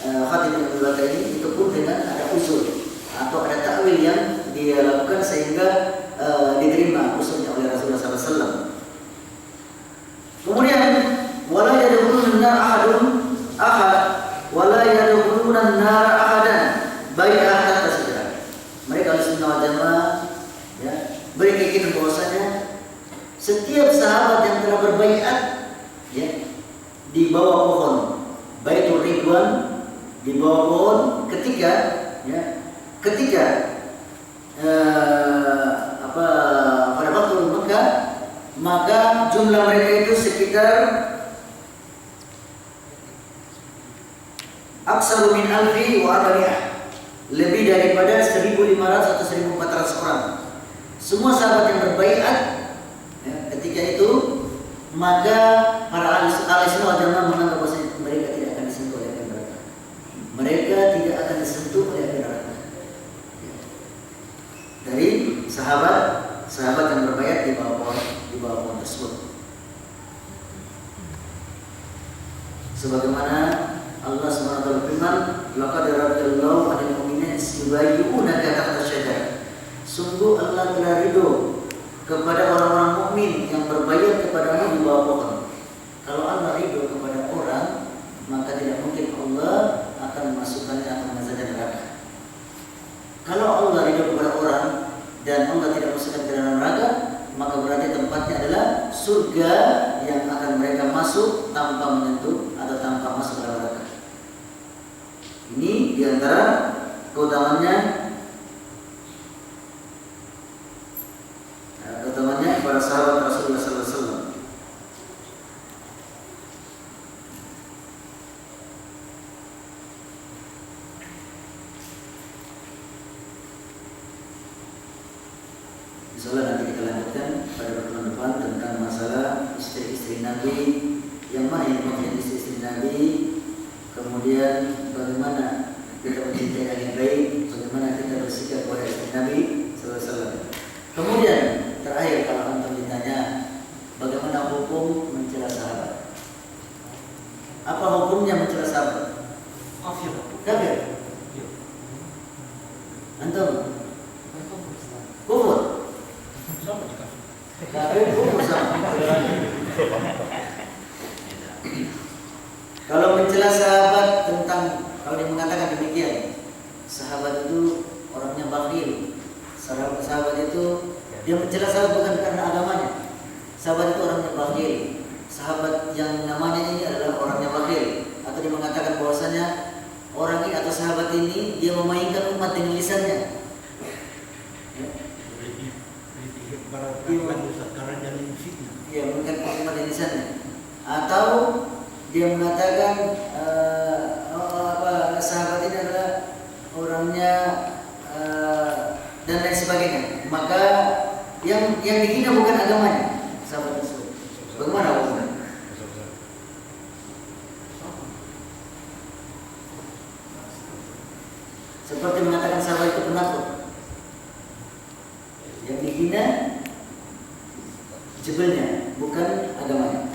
Khatib bin Abu Jalta ini, itu pun dengan ada usul atau ada takwil yang dia lakukan sehingga diterima usulnya oleh Rasulullah SAW. Kemudian wala yadkhuluna an-nar ahadan bai'ah hatta sejarah. Mereka Ahlussunnah wal Jamaah, ya, berkeyakinan bahwasanya setiap sahabat yang telah berbaiat, ya, di bawah pohon Baitur Ridwan, di bawah pohon ketika pada waktu Mekah, maka jumlah mereka itu sekitar aksaru min alfi wa arba'iyah, lebih daripada 1.500 atau 1.400 orang. Semua sahabat yang berbaiat, ya, ketika itu, maka para ahli sunnah wal jamaah menganggap bahwa mereka tidak akan disentuh oleh api neraka. Mereka tidak akan disentuh oleh api neraka. Dari sahabat yang berbaiat di bawah pohon tersebut. Sebagaimana Allah SWT berfirman, laqad radiyallahu 'anil mu'minina yubayyi'unaka tahta syajarah. Sungguh Allah telah ridho kepada orang-orang mukmin yang berbaiat kepadamu di bawah pohon. Kalau Allah ridho kepada orang, maka tidak mungkin Allah akan memasukkannya atau mengazabnya neraka. Kalau Allah ridho kepada orang dan Allah tidak masukkan ke dalam neraka, maka berarti tempatnya adalah surga yang akan mereka masuk tanpa menyentuh atau tanpa masuk ke dalam neraka. Ini diantara keutamaannya para sahabat Rasulullah SAW. Insyaallah nanti kita lanjutkan pada pertemuan depan tentang masalah istri-istri Nabi, yang mana yang menjadi istri Nabi, kemudian bagaimana kita mencintai yang baik, bagaimana kita bersikap kepada istri Nabi SAW. Kemudian terakhir, kalau antum ditanya bagaimana hukum mencela sahabat, apa hukumnya mencela sahabat? Kafir. Kafir. mencela sahabat tentang, kalau dia mengatakan demikian, sahabat itu orangnya bakhil. Sahabat itu dia mencela sahabat bukan karena agamanya. Sahabat itu orangnya bakhil. Sahabat yang namanya ini adalah orangnya bakhil. Atau dia mengatakan bahwasanya orang ini atau sahabat ini dia memainkan umat dengan lisannya. Iya, memainkan umat dengan lisannya. Atau dia mengatakan sahabat ini adalah orangnya dan lain sebagainya. Maka yang dihina bukan agamanya, sahabat tersebut. Bagaimana hukumnya? Seperti mengatakan sahabat itu penakut. Yang dihina jebelnya, bukan agamanya.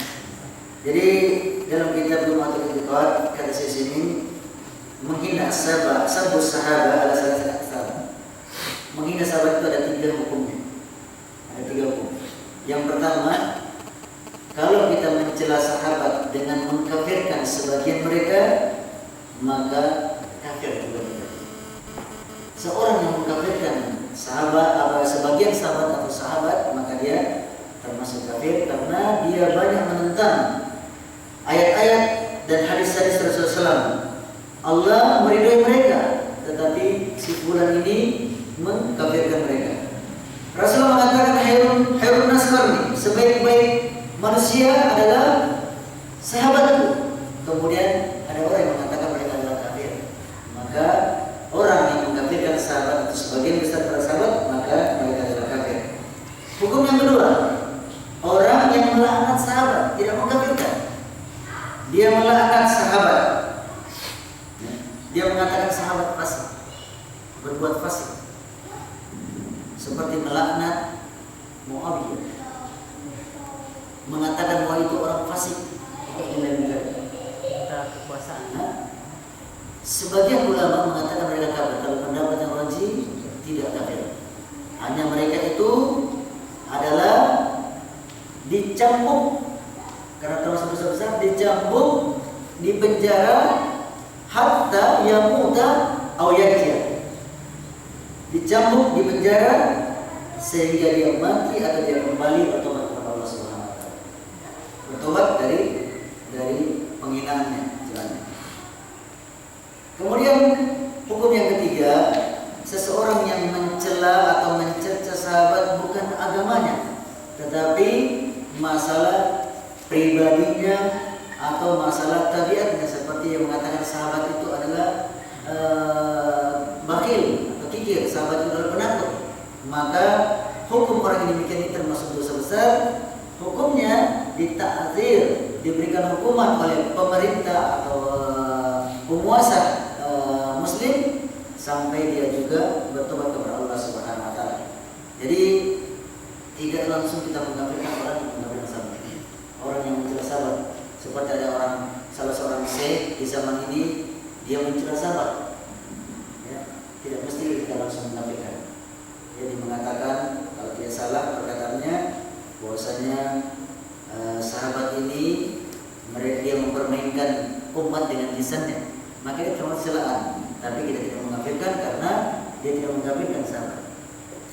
Jadi dalam kitab Lumatul I'tiqad kata Syekh ini menghina sahabat, sabus sahabat adalah salah satu sahabat. Menghina sahabat itu ada 3 hukumnya. Ada 3 hukum. Yang pertama, kalau kita mencela sahabat dengan mengkafirkan sebagian mereka, maka kafir juga kita. Seorang yang mengkafirkan sahabat, sebagian sahabat atau sahabat, maka dia termasuk kafir karena dia banyak menentang ayat-ayat dan hadis-hadis Rasulullah. Allah meridai mereka, tetapi si fulan ini mengkafirkan mereka. Rasulullah mengatakan hayrun nas qarni, sebaik-baik manusia adalah sahabatku. Kemudian ada orang yang mengatakan mereka adalah kafir. Maka orang yang mengkafirkan sahabat atau sebagian besar para sahabat, maka mereka adalah kafir. Hukum yang kedua, orang yang melaknat sahabat, tidak mengkafirkan. Dia melaknat sahabat. Dia mengatakan sahabat fasik, berbuat fasik. Seperti melaknat Muawiyah, mengatakan bahwa itu orang fasik. Minta kekuasaan. Sebagian ulama mengatakan mereka kafir. Kalau pendapat yang rajih tidak kafir. Hanya mereka itu adalah dicambuk, karena termasuk dosa besar, dicambuk, dipenjara hatta yamuta aw yarji'. Dicambuk, dipenjara sehingga dia mati atau dia kembali bertobat kepada Allah Subhanahu wa taala. Bertobat dari penghinaannya, jalannya. Kemudian hukum yang ketiga, seseorang yang mencela atau mencerca sahabat bukan agamanya, tetapi masalah pribadinya atau masalah tabiatnya, seperti yang mengatakan sahabat itu adalah bakhil atau kikir, sahabat itu adalah penakut. Maka hukum orang yang demikian ini termasuk dosa besar. Hukumnya ditakzir, diberikan hukuman oleh pemerintah atau penguasa muslim sampai dia juga bertobat kepada Allah Subhanahu wa taala. Jadi tidak langsung kita mengkafirkan orang yang mengkafirkan sahabat. Orang yang mencela sahabat, seperti ada salah seorang syekh di zaman ini dia mencela sahabat. Ya, tidak mesti kita langsung mengkafirkan. Jadi mengatakan kalau dia salah perkataannya bahwasanya sahabat ini dia mempermainkan umat dengan lisannya, maka itu termasuk celaan. Tapi kita tidak mengkafirkan karena dia tidak mengkafirkan sahabat.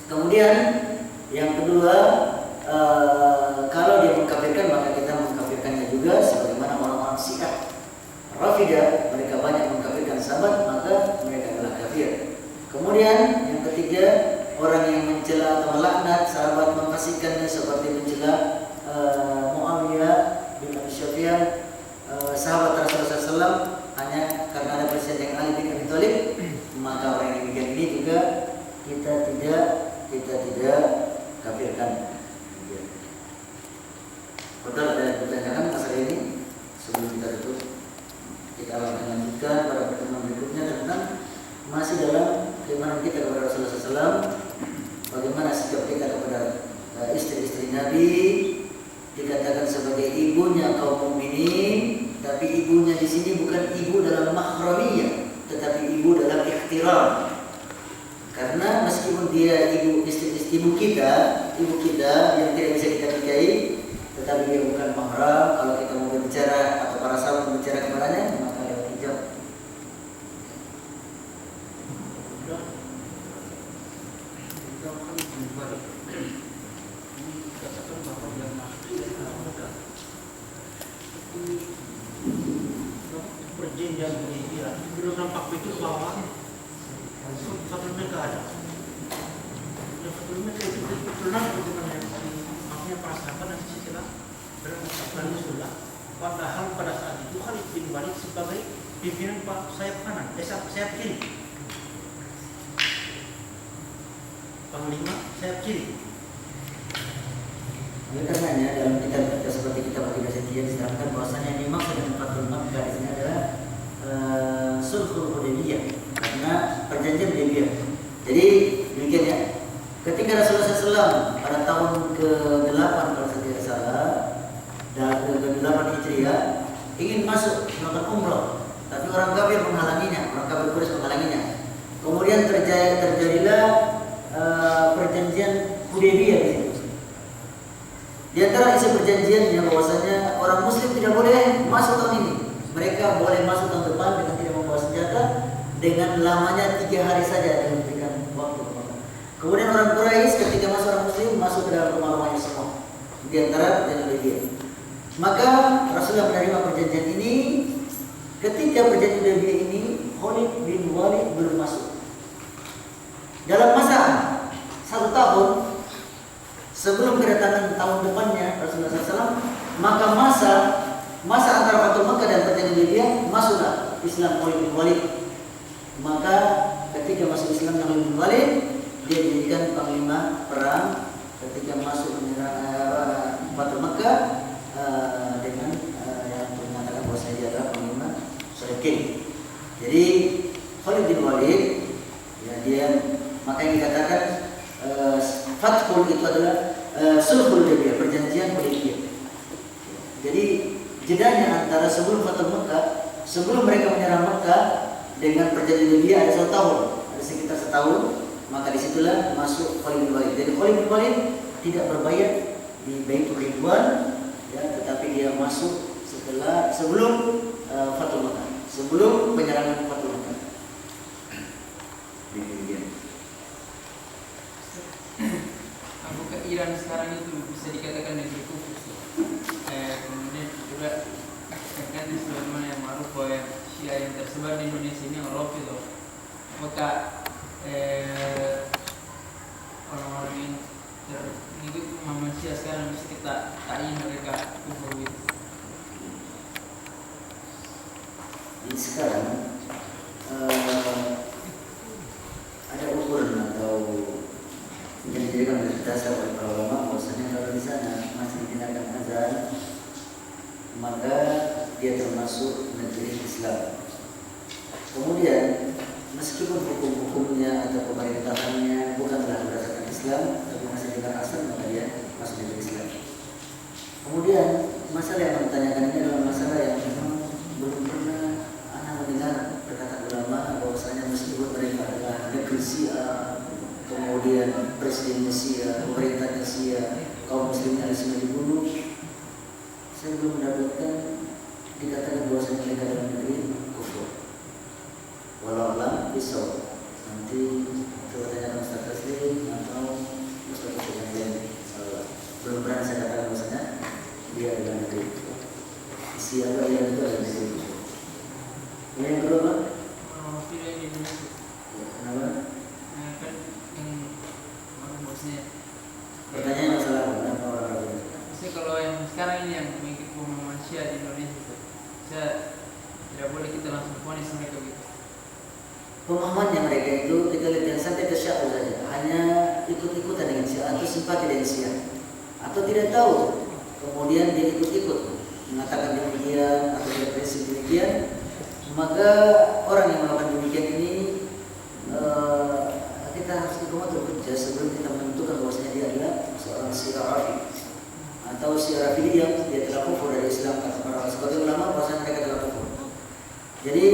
Kemudian yang kedua, kalau dia mengkafirkan maka kita mengkafirkannya juga, sebagaimana orang-orang Syiah Rafidah, mereka banyak mengkafirkan sahabat, maka mereka adalah kafir. Kemudian yang ketiga, orang yang mencela atau melaknat sahabat, memfasikkannya, seperti mencela Muawiyah bin Abi Sufyan, sahabat Rasulullah SAW, hanya karena ada presiden yang Ali bin Abi Thalib, maka orang yang demikian ini juga kita tidak kafirkan. Betul, ada pertanyaan masalah ini sebelum kita tutup. Kita akan lanjutkan pada pertemuan berikutnya tentang masih dalam keimanan kita kepada Rasulullah SAW, bagaimana sikap kita kepada istri-istri Nabi, dikatakan sebagai ibunya kaum mukminin, tapi ibunya di sini bukan ibu dalam mahramiyah, tetapi ibu dalam ihtiram. Karena meskipun dia ibu kita yang tidak bisa kita nikahi, tetapi dia bukan mahram. Kalau kita mau berbicara atau para sahabat berbicara kepadanya, maka perjanjian Hudaybiyah itu belum nampak betul bahwa Fathul Mekah ada. Dan Fathul Mekah itu betul nampak bagaimana maksudnya para sahabat nanti setelah berangkat Rasulullah. Padahal pada saat itu Khalid bin Walid sebagai pimpinan sayap kanan, sayap kiri. Panglima sayap kiri. Oleh karenanya dalam kitab kita seperti kitab Akidah Setiyah diterangkan bahwasanya yang dimaksud dengan Fathul Makkah di sini adalah Sulhul Hudaybiyah, karena perjanjian Hudaybiyah. Jadi demikian ya. Ketika Rasulullah SAW pada tahun ke-8 kalau saya tidak salah, dan ke-8 Hijriah ingin masuk melakukan umrah, tapi orang kafir menghalanginya, orang kafir Quraisy menghalanginya. Kemudian terjadilah perjanjian Hudaybiyah di situ. Di antara isi perjanjiannya bahwasanya orang Muslim tidak boleh masuk tahun ini. Mereka boleh masuk tahun depan dengan tidak membawa senjata, dengan lamanya 3 hari saja yang diberikan waktu. Kemudian orang Quraisy ketika masuk orang Muslim masuk ke dalam rumah-rumahnya semua. Di antara perjanjian Hudaybiyah. Maka Rasulullah menerima perjanjian ini. Ketika perjanjian Hudaybiyah ini, Khalid bin Walid belum masuk. Dalam masa 1 tahun sebelum kedatangan tahun depannya Rasulullah SAW, maka masa antara Fathul Makkah dan perjanjian Hudaybiyah masuklah Islam Khalid bin Walid. Maka ketika masuk Islam Khalid bin Walid, dia dijadikan panglima perang ketika masuk menyerang Fathul Makkah dengan yang mengatakan bahwa dia adalah panglima Sulaiman. Jadi Khalid bin Walid ya, dia maka yang dikatakan Fathul itu adalah Sulhul Hudaybiyah, perjanjian Hudaybiyah. Jadi jedanya antara sebelum Fathul Makkah, sebelum mereka menyerang Makkah dengan perjanjian Hudaybiyah ada 1 tahun, ada sekitar 1 tahun. Maka disitulah masuk Khalid bin Walid. Jadi Khalid bin Walid tidak berbayat di Baitul Ridwan, ya, tetapi dia masuk sebelum Fathul Makkah, sebelum penyerangan Fathul Makkah. Apakah Iran sekarang itu bisa dikatakan negeri kufur? Kemudian juga kan sebagaimana yang ma'ruf bahwa Syiah yang tersebar di Indonesia ini orang itu. Apakah orang-orang yang mengikut pemahaman Syiah sekarang mesti kita tayin mereka kufur gitu? Jadi sekarang ada ukuran atau yang dijadikan oleh dasar oleh para ulama bahwasanya kalau di sana masih digunakan azan, maka dia termasuk negeri Islam. Kemudian meskipun hukum-hukumnya atau pemerintahannya bukanlah berdasarkan Islam, tapi masih dengan asal, maka dia masuk negeri Islam. Kemudian masalah yang ditanyakan ini adalah masalah yang memang belum pernah anak mendengar perkataan ulama bahwasanya meskipun mereka adalah negeri Syiah, kemudian presidennya Syiah, pemerintahnya Syiah, kaum muslimnya semua dibunuh, saya belum mendapatkan dikatakan bahwasanya mereka dalam negeri kufur. Walau alam pisau nanti coba tanyakan Ustaz Taslim atau Ustaz yang lain. Belum pernah saya katakan bahwasanya dia adalah negeri kufur. Siapa yang itu adalah negeri kufur. Yang kedua Pak? Pilih di Indonesia. Kenapa? Kan yang mana bosnya? Pertanyaan masalah apa orang? Maksudnya kalau yang sekarang ini yang mengikut pemahaman Syiah di Indonesia itu, saya tidak boleh kita langsung vonis mereka gitu. Pemahamannya mereka itu kita lihat yang sampai ke Syiah saja, hanya ikut-ikutan dengan Syiah atau simpati dengan Syiah, atau tidak tahu, kemudian dia ikut-ikut mengatakan demikian atau dia prinsip demikian, maka orang yang melakukan demikian ini kita harus dikomentar hujjah sebelum kita menentukan bahwasanya dia adalah seorang Syiah Rafi atau Syiah Rafidi yang dia telah kufur dari Islam. Para sebagai ulama bahwasanya mereka telah kufur. Jadi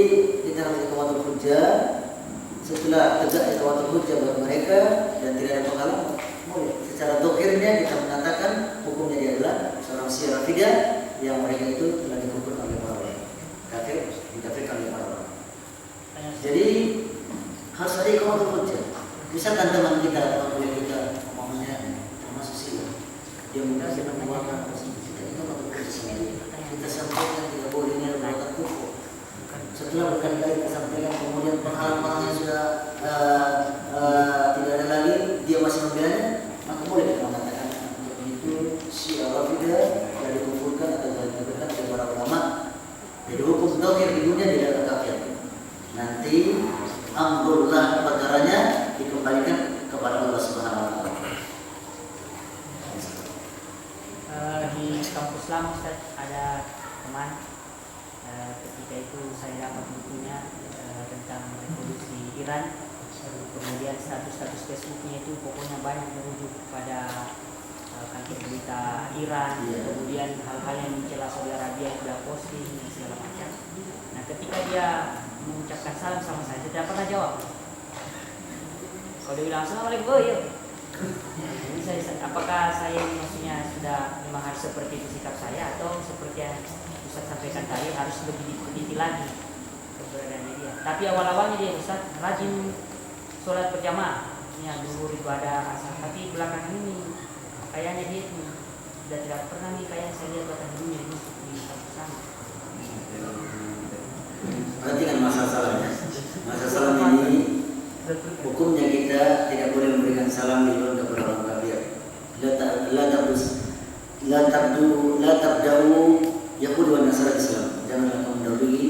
kita harus dikomentar hujjah. Setelah tegak dikomentar hujjah buat mereka dan tidak ada penghalang, boleh secara dohirnya kita mengatakan hukumnya dia adalah seorang Syiah Rafidah yang mereka itu telah dikufur oleh para ulama, kafir, dikafirkan oleh para ulama. Jadi harus ada ikomatul hujjah. Misalkan teman kita, teman kuliah kita, umpamanya termasuk Syiah, dia mungkin mengeluarkan kita itu ikomatul hujjah sendiri. Kita sampaikan tidak boleh ini adalah kufur. setelah berkali-kali kita sampaikan, kemudian penghalang-penghalangnya sudah tidak ada lagi, dia masih membelanya, maka boleh kita mengatakan itu Syiah Rafidah telah dikumpulkan atau telah dikafirkan oleh para ulama. Jadi hukum tauhid di dunia tidak ada kafir. Nanti amrullah perkaranya dikembalikan kepada Allah Subhanahu wa taala. Di kampus lama Ustaz ada teman, ketika itu saya dapat bukunya tentang revolusi Iran. Kemudian status-status Facebooknya itu pokoknya banyak merujuk pada kantor berita Iran, kemudian hal-hal yang mencela Saudi Arabia sudah posting dan segala macam. Nah, ketika dia mengucapkan salam sama saya tidak pernah jawab. Kalau dia bilang assalamualaikum, oh iya. Jadi apakah saya maksudnya sudah memang harus seperti itu sikap saya, atau seperti yang Ustaz sampaikan tadi harus lebih diteliti lagi keberadaannya dia. Tapi awal-awalnya dia Ustaz rajin sholat berjamaah, ya dulu itu ada asal, tapi belakangan ini kayaknya dia sudah tidak pernah nih, kayak saya lihat bahkan dulunya masuk di kampus sana. Perhatikan masa salamnya. Masa salam ini hukumnya kita tidak boleh memberikan salam di luar kepada orang kafir. La tabda'u Yahudi wa Nasara Islam. Janganlah kamu mendahului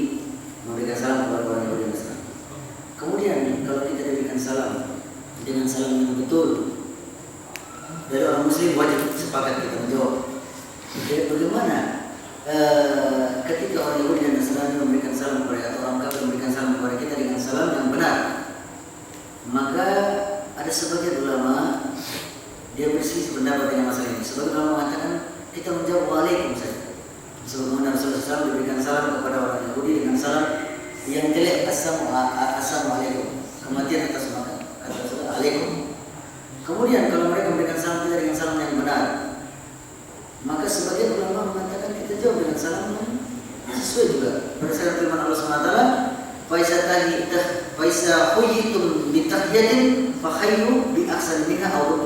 memberikan salam kepada orang Yahudi dan Nasrani. Kemudian kalau kita diberikan salam dengan salam yang betul dari orang Muslim, wajib sepakat kita menjawab. Jadi bagaimana ketika orang Yahudi dan Nasrani memberikan salam kepada, atau orang kafir memberikan salam kepada kita dengan salam yang benar, maka ada sebagian ulama dia berselisih pendapat dengan masalah ini. Sebagian ulama mengatakan kita menjawab waalaikum saja. Sebagaimana Rasulullah SAW diberikan salam kepada orang Yahudi dengan salam yang jelek, assalamualaikum, kematian atas maka kata Rasulullah alaikum. Kemudian kalau mereka memberikan salam kita dengan salam yang benar, maka sebagian ulama mengatakan kita jawab dengan salam yang sesuai juga berdasarkan firman Allah SWT, Faisa huyitum bitahyatin fakhayyu bi ahsani minha aw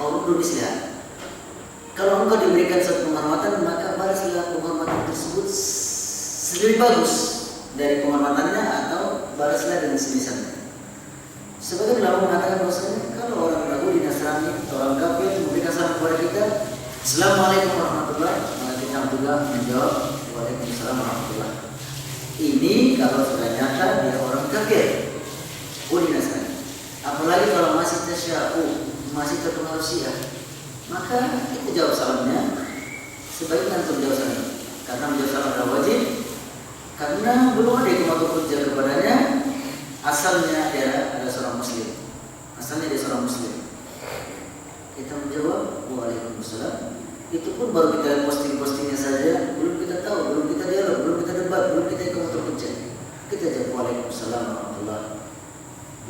ruddu misliha. Kalau engkau diberikan satu penghormatan, maka balaslah penghormatan tersebut lebih bagus dari penghormatannya, atau balaslah dengan semisalnya. Sebagian ulama mengatakan bahwasanya kalau orang Yahudi, Nasrani, orang kafir memberikan salam kepada kita, Assalamualaikum warahmatullahi wabarakatuh, maka kita juga menjawab Waalaikumsalam warahmatullahi wabarakatuh. Ini kalau sudah nyata dia orang kafir, Yahudi, Nasrani. Apalagi kalau masih tasya'u, masih terpengaruh Syiah, maka kita jawab salamnya sebaiknya untuk menjawab salam, karena menjawab salam adalah wajib, karena belum ada iqamatul hujjah kepadanya. Asalnya dia adalah seorang Muslim, asalnya dia seorang Muslim. Kita menjawab Waalaikumsalam. Itu pun baru kita lihat posting-postingnya saja, belum kita tahu, belum kita dialog, belum kita debat, belum kita iqamatul hujjah. Kita jawab Waalaikumsalam warahmatullahi.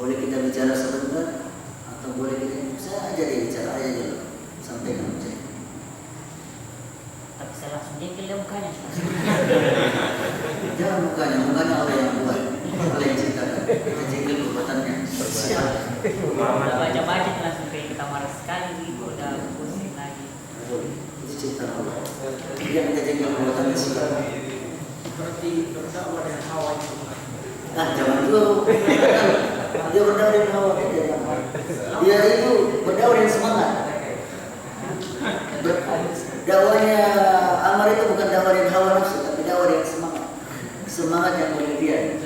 Boleh kita bicara sebentar, atau boleh kita saya aja dia bicara aja dulu, sampaikan hujjah. Tapi saya langsung jengkel dia mukanya. Jangan mukanya Allah yang buat, Allah yang ciptakan. Kita jengkel perbuatannya. Udah baca-baca langsung kayak kita marah sekali gitu, udah pusing lagi. Itu ciptaan Allah. Dia kita jengkel perbuatannya sudah. Berarti berdakwah dengan hawa itu. Nah, zaman dulu dia berdakwah dengan hawa, dia itu berdakwah dengan semangat. Dakwahnya Ammar itu bukan dakwah dengan hawa nafsu, tapi dakwah dengan semangat. Semangat yang berlebihan.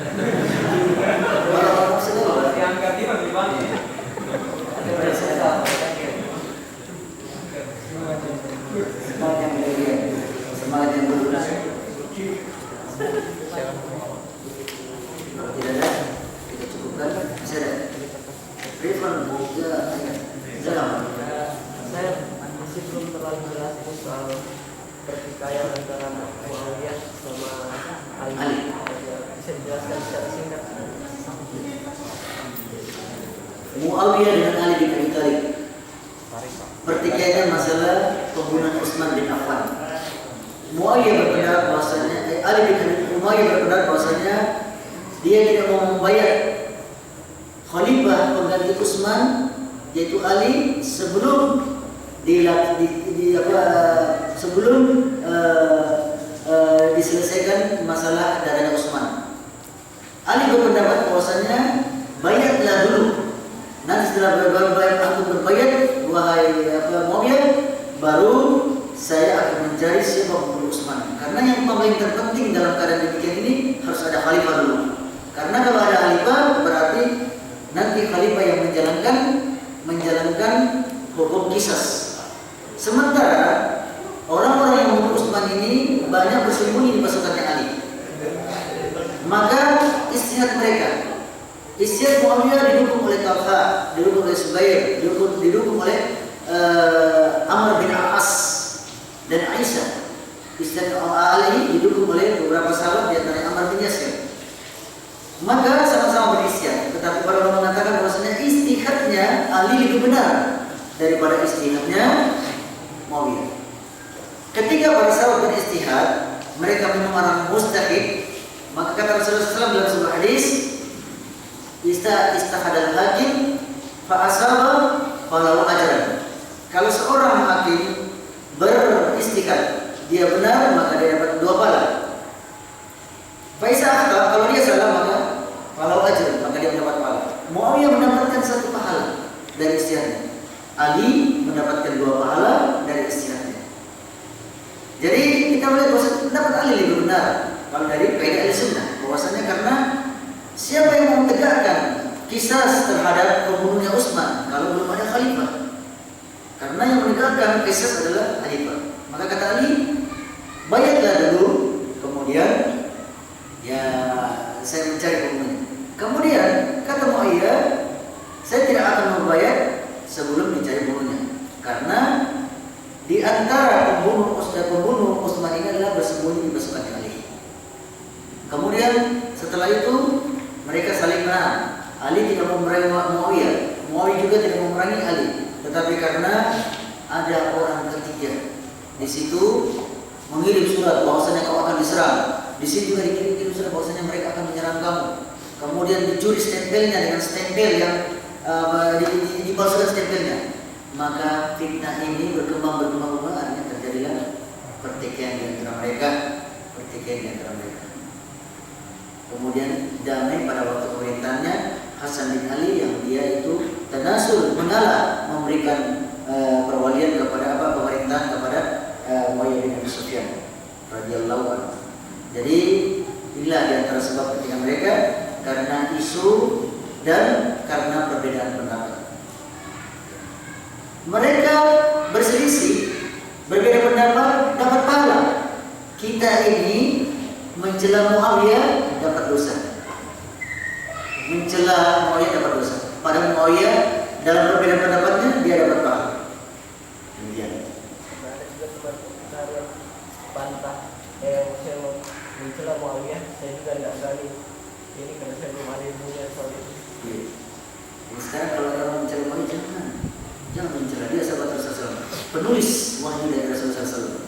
Kalau nafsu itu diangkat dia lebih banyak. Semangat yang berlebihan, semangat yang berlebihan. Kalau tidak ada, kita cukupkan. Masih ada. Rifan juga dalam. Saya masih belum terlalu jelas soal pertikaian antara Muawiyah sama Ali. Bisa dijelaskan secara singkat? Muawiyah dengan Ali bin Abi Thalib. Pertikaiannya masalah pembunuhan Utsman bin Affan. Muawiyah berpendapat bahwasanya Muawiyah berpendapat bahwasanya dia tidak mau membayar khalifah pengganti Utsman, yaitu Ali, sebelum diselesaikan masalah darahnya Utsman. Ali berpendapat bahwasanya bayatlah dulu. Nanti setelah berbayat aku berbayat, wahai Muawiyah, baru saya akan mencari siapa pembunuh Utsman. Karena yang paling terpenting dalam keadaan demikian ini harus ada khalifah dulu. Karena kalau ada khalifah berarti nanti khalifah yang menjalankan hukum qisas. Sementara orang-orang yang membunuh Utsman ini banyak bersembunyi di pasukannya Ali. Maka istihad mereka, istihad Muawiyah didukung oleh Talha, didukung oleh Zubair, didukung oleh Amr bin Al-As dan Aisyah. Istihad Ali didukung oleh beberapa sahabat di antaranya Ammar bin Yasir. Maka sama-sama beristihad, tetapi para ulama mengatakan bahwasanya istihadnya Ali lebih benar daripada istihadnya Muawiyah. Ketika para sahabat beristihad, mereka memang orang mustahid. Maka kata Rasulullah SAW dalam sebuah hadis, istahadal hakim fa asaba falahu ajran. Kalau seorang hakim beristihad, dia benar maka dia dapat 2 pahala. Faisa akta, kalau dia salah maka falahu ajran, maka dia mendapat pahala. Muawiyah mendapatkan 1 pahala dari istihadnya. Ali mendapatkan 2 pahala dari istihadnya. Jadi kita melihat bahwa pendapat Ali lebih benar. Kalau dari kaidah Ahlussunnah, bahwasanya karena siapa yang mau tegakkan qisas terhadap pembunuhnya Utsman kalau belum ada khalifah? Karena yang menegakkan qisas adalah khalifah. Maka kata Ali, bayatlah dulu, kemudian ya saya mencari pembunuhnya. Kemudian kata Muawiyah, saya tidak akan membayar sebelum mencari pembunuhnya. Karena di antara pembunuh Utsman ini adalah bersembunyi di pasukan Ali. Kemudian setelah itu mereka saling menahan. Ali tidak memerangi Muawiyah, Muawiyah juga tidak memerangi Ali. Tetapi karena ada orang ketiga di situ mengirim surat bahwasanya kau akan diserang. Di sini juga dikirim surat bahwasanya mereka akan menyerang kamu. Kemudian dicuri stempelnya dengan stempel yang dipalsukan stempelnya. Maka fitnah ini berkembang akhirnya terjadilah pertikaian di antara mereka. Kemudian damai pada waktu pemerintahannya Hasan bin Ali yang dia itu tanasul mengalah memberikan perwalian kepada pemerintahan kepada Muawiyah bin Abi Sufyan radhiyallahu anhu. Jadi inilah di antara sebab ketika mereka karena isu dan karena perbedaan pendapat. Mereka berselisih, berbeda pendapat, dapat pahala. Kita ini mencela Muawiyah dapat dosa. Mencela Muawiyah dapat dosa. Pada Muawiyah dalam perbedaan pendapatnya dia dapat pahala. Demikian. Ada juga teman yang bantah, saya mau mencela Muawiyah, saya juga tidak berani. Ini karena saya belum ada ilmunya soal itu. Iya. Sekarang kalau orang mencela Muawiyah jangan mencela, dia sahabat Rasulullah, penulis wahyu dari Rasulullah SAW.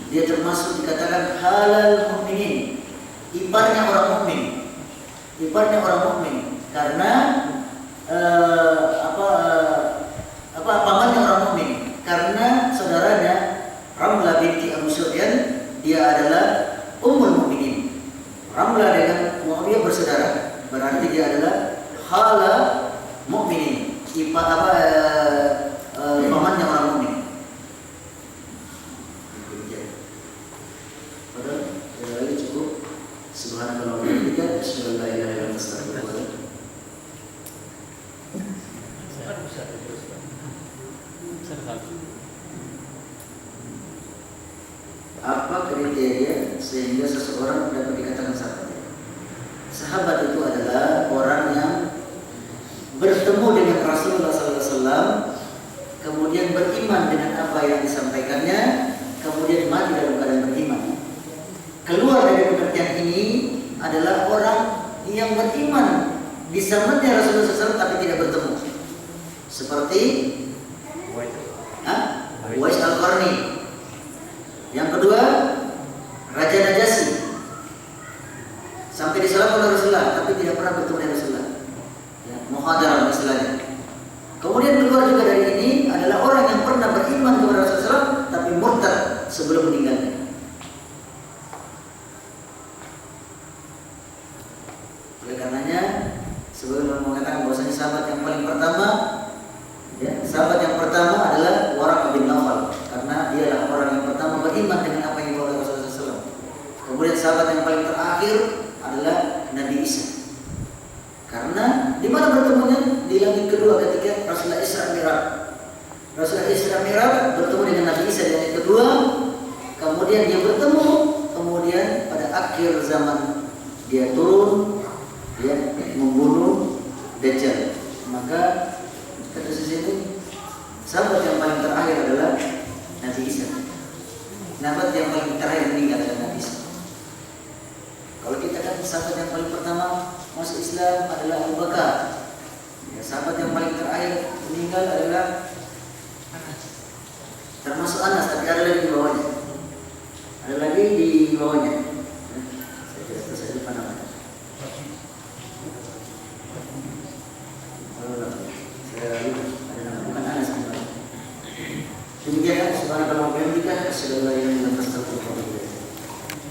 Dia termasuk dikatakan halal mukminin, iparnya orang mukmin, karena pamannya orang mukmin, karena saudaranya Ramlah binti Abu Sufyan dia adalah ummul mukminin. Ramlah dengan Muawiyah bersaudara, berarti dia adalah halal mukminin, pamannya orang mukmin. Cukup. Subhanallah wa bihamdihi, asyhadu an la ilaha illa anta, astaghfiruka wa atubu ilaik. Apa kriteria sehingga seseorang dapat dikatakan sahabat? Sahabat itu adalah orang yang bertemu dengan Rasulullah SAW, kemudian beriman dengan apa yang disampaikannya, kemudian mati dalam keadaan beriman. Keluar dari pengertian ini adalah orang yang beriman di zamannya Rasulullah SAW tapi tidak bertemu. Seperti Uwais Al-Qarni. Yang kedua, Raja Najasyi. Sampai disalamkan oleh Rasulullah tapi tidak pernah bertemu dengan Rasulullah. Ya, muhadarah istilahnya. Kemudian keluar juga dari ini adalah orang yang pernah beriman kepada Rasulullah SAW tapi murtad sebelum meninggalnya. Oleh karenanya sebelum mengatakan bahwasanya sahabat yang paling pertama, ya, sahabat yang pertama adalah Waraqah bin Nawfal, karena dialah orang yang pertama beriman dengan apa yang dibawa Rasulullah SAW. Kemudian sahabat yang paling terakhir adalah Nabi Isa. Karena di mana bertemunya? Di langit kedua ketika Rasulullah Isra Mi'raj. Rasulullah Isra Mi'raj bertemu dengan Nabi Isa di langit kedua. Kemudian dia bertemu, kemudian pada akhir zaman dia turun, dia membunuh Dajjal. Maka kata sini sahabat yang paling terakhir adalah Nabi Isa. Sahabat yang paling terakhir meninggal adalah Nabi Isa. Kalau kita kan sahabat yang paling pertama masuk Islam adalah Abu Bakar. Ya, sahabat yang paling terakhir meninggal adalah termasuk Anas, tapi ada lagi di bawahnya. Ada lagi di bawahnya. Saya tidak tahu saya lupa namanya. Saya lupa ada nama, bukan Anas. Demikian subhanallah wa bihamdika asyhadu an la ilaha illa anta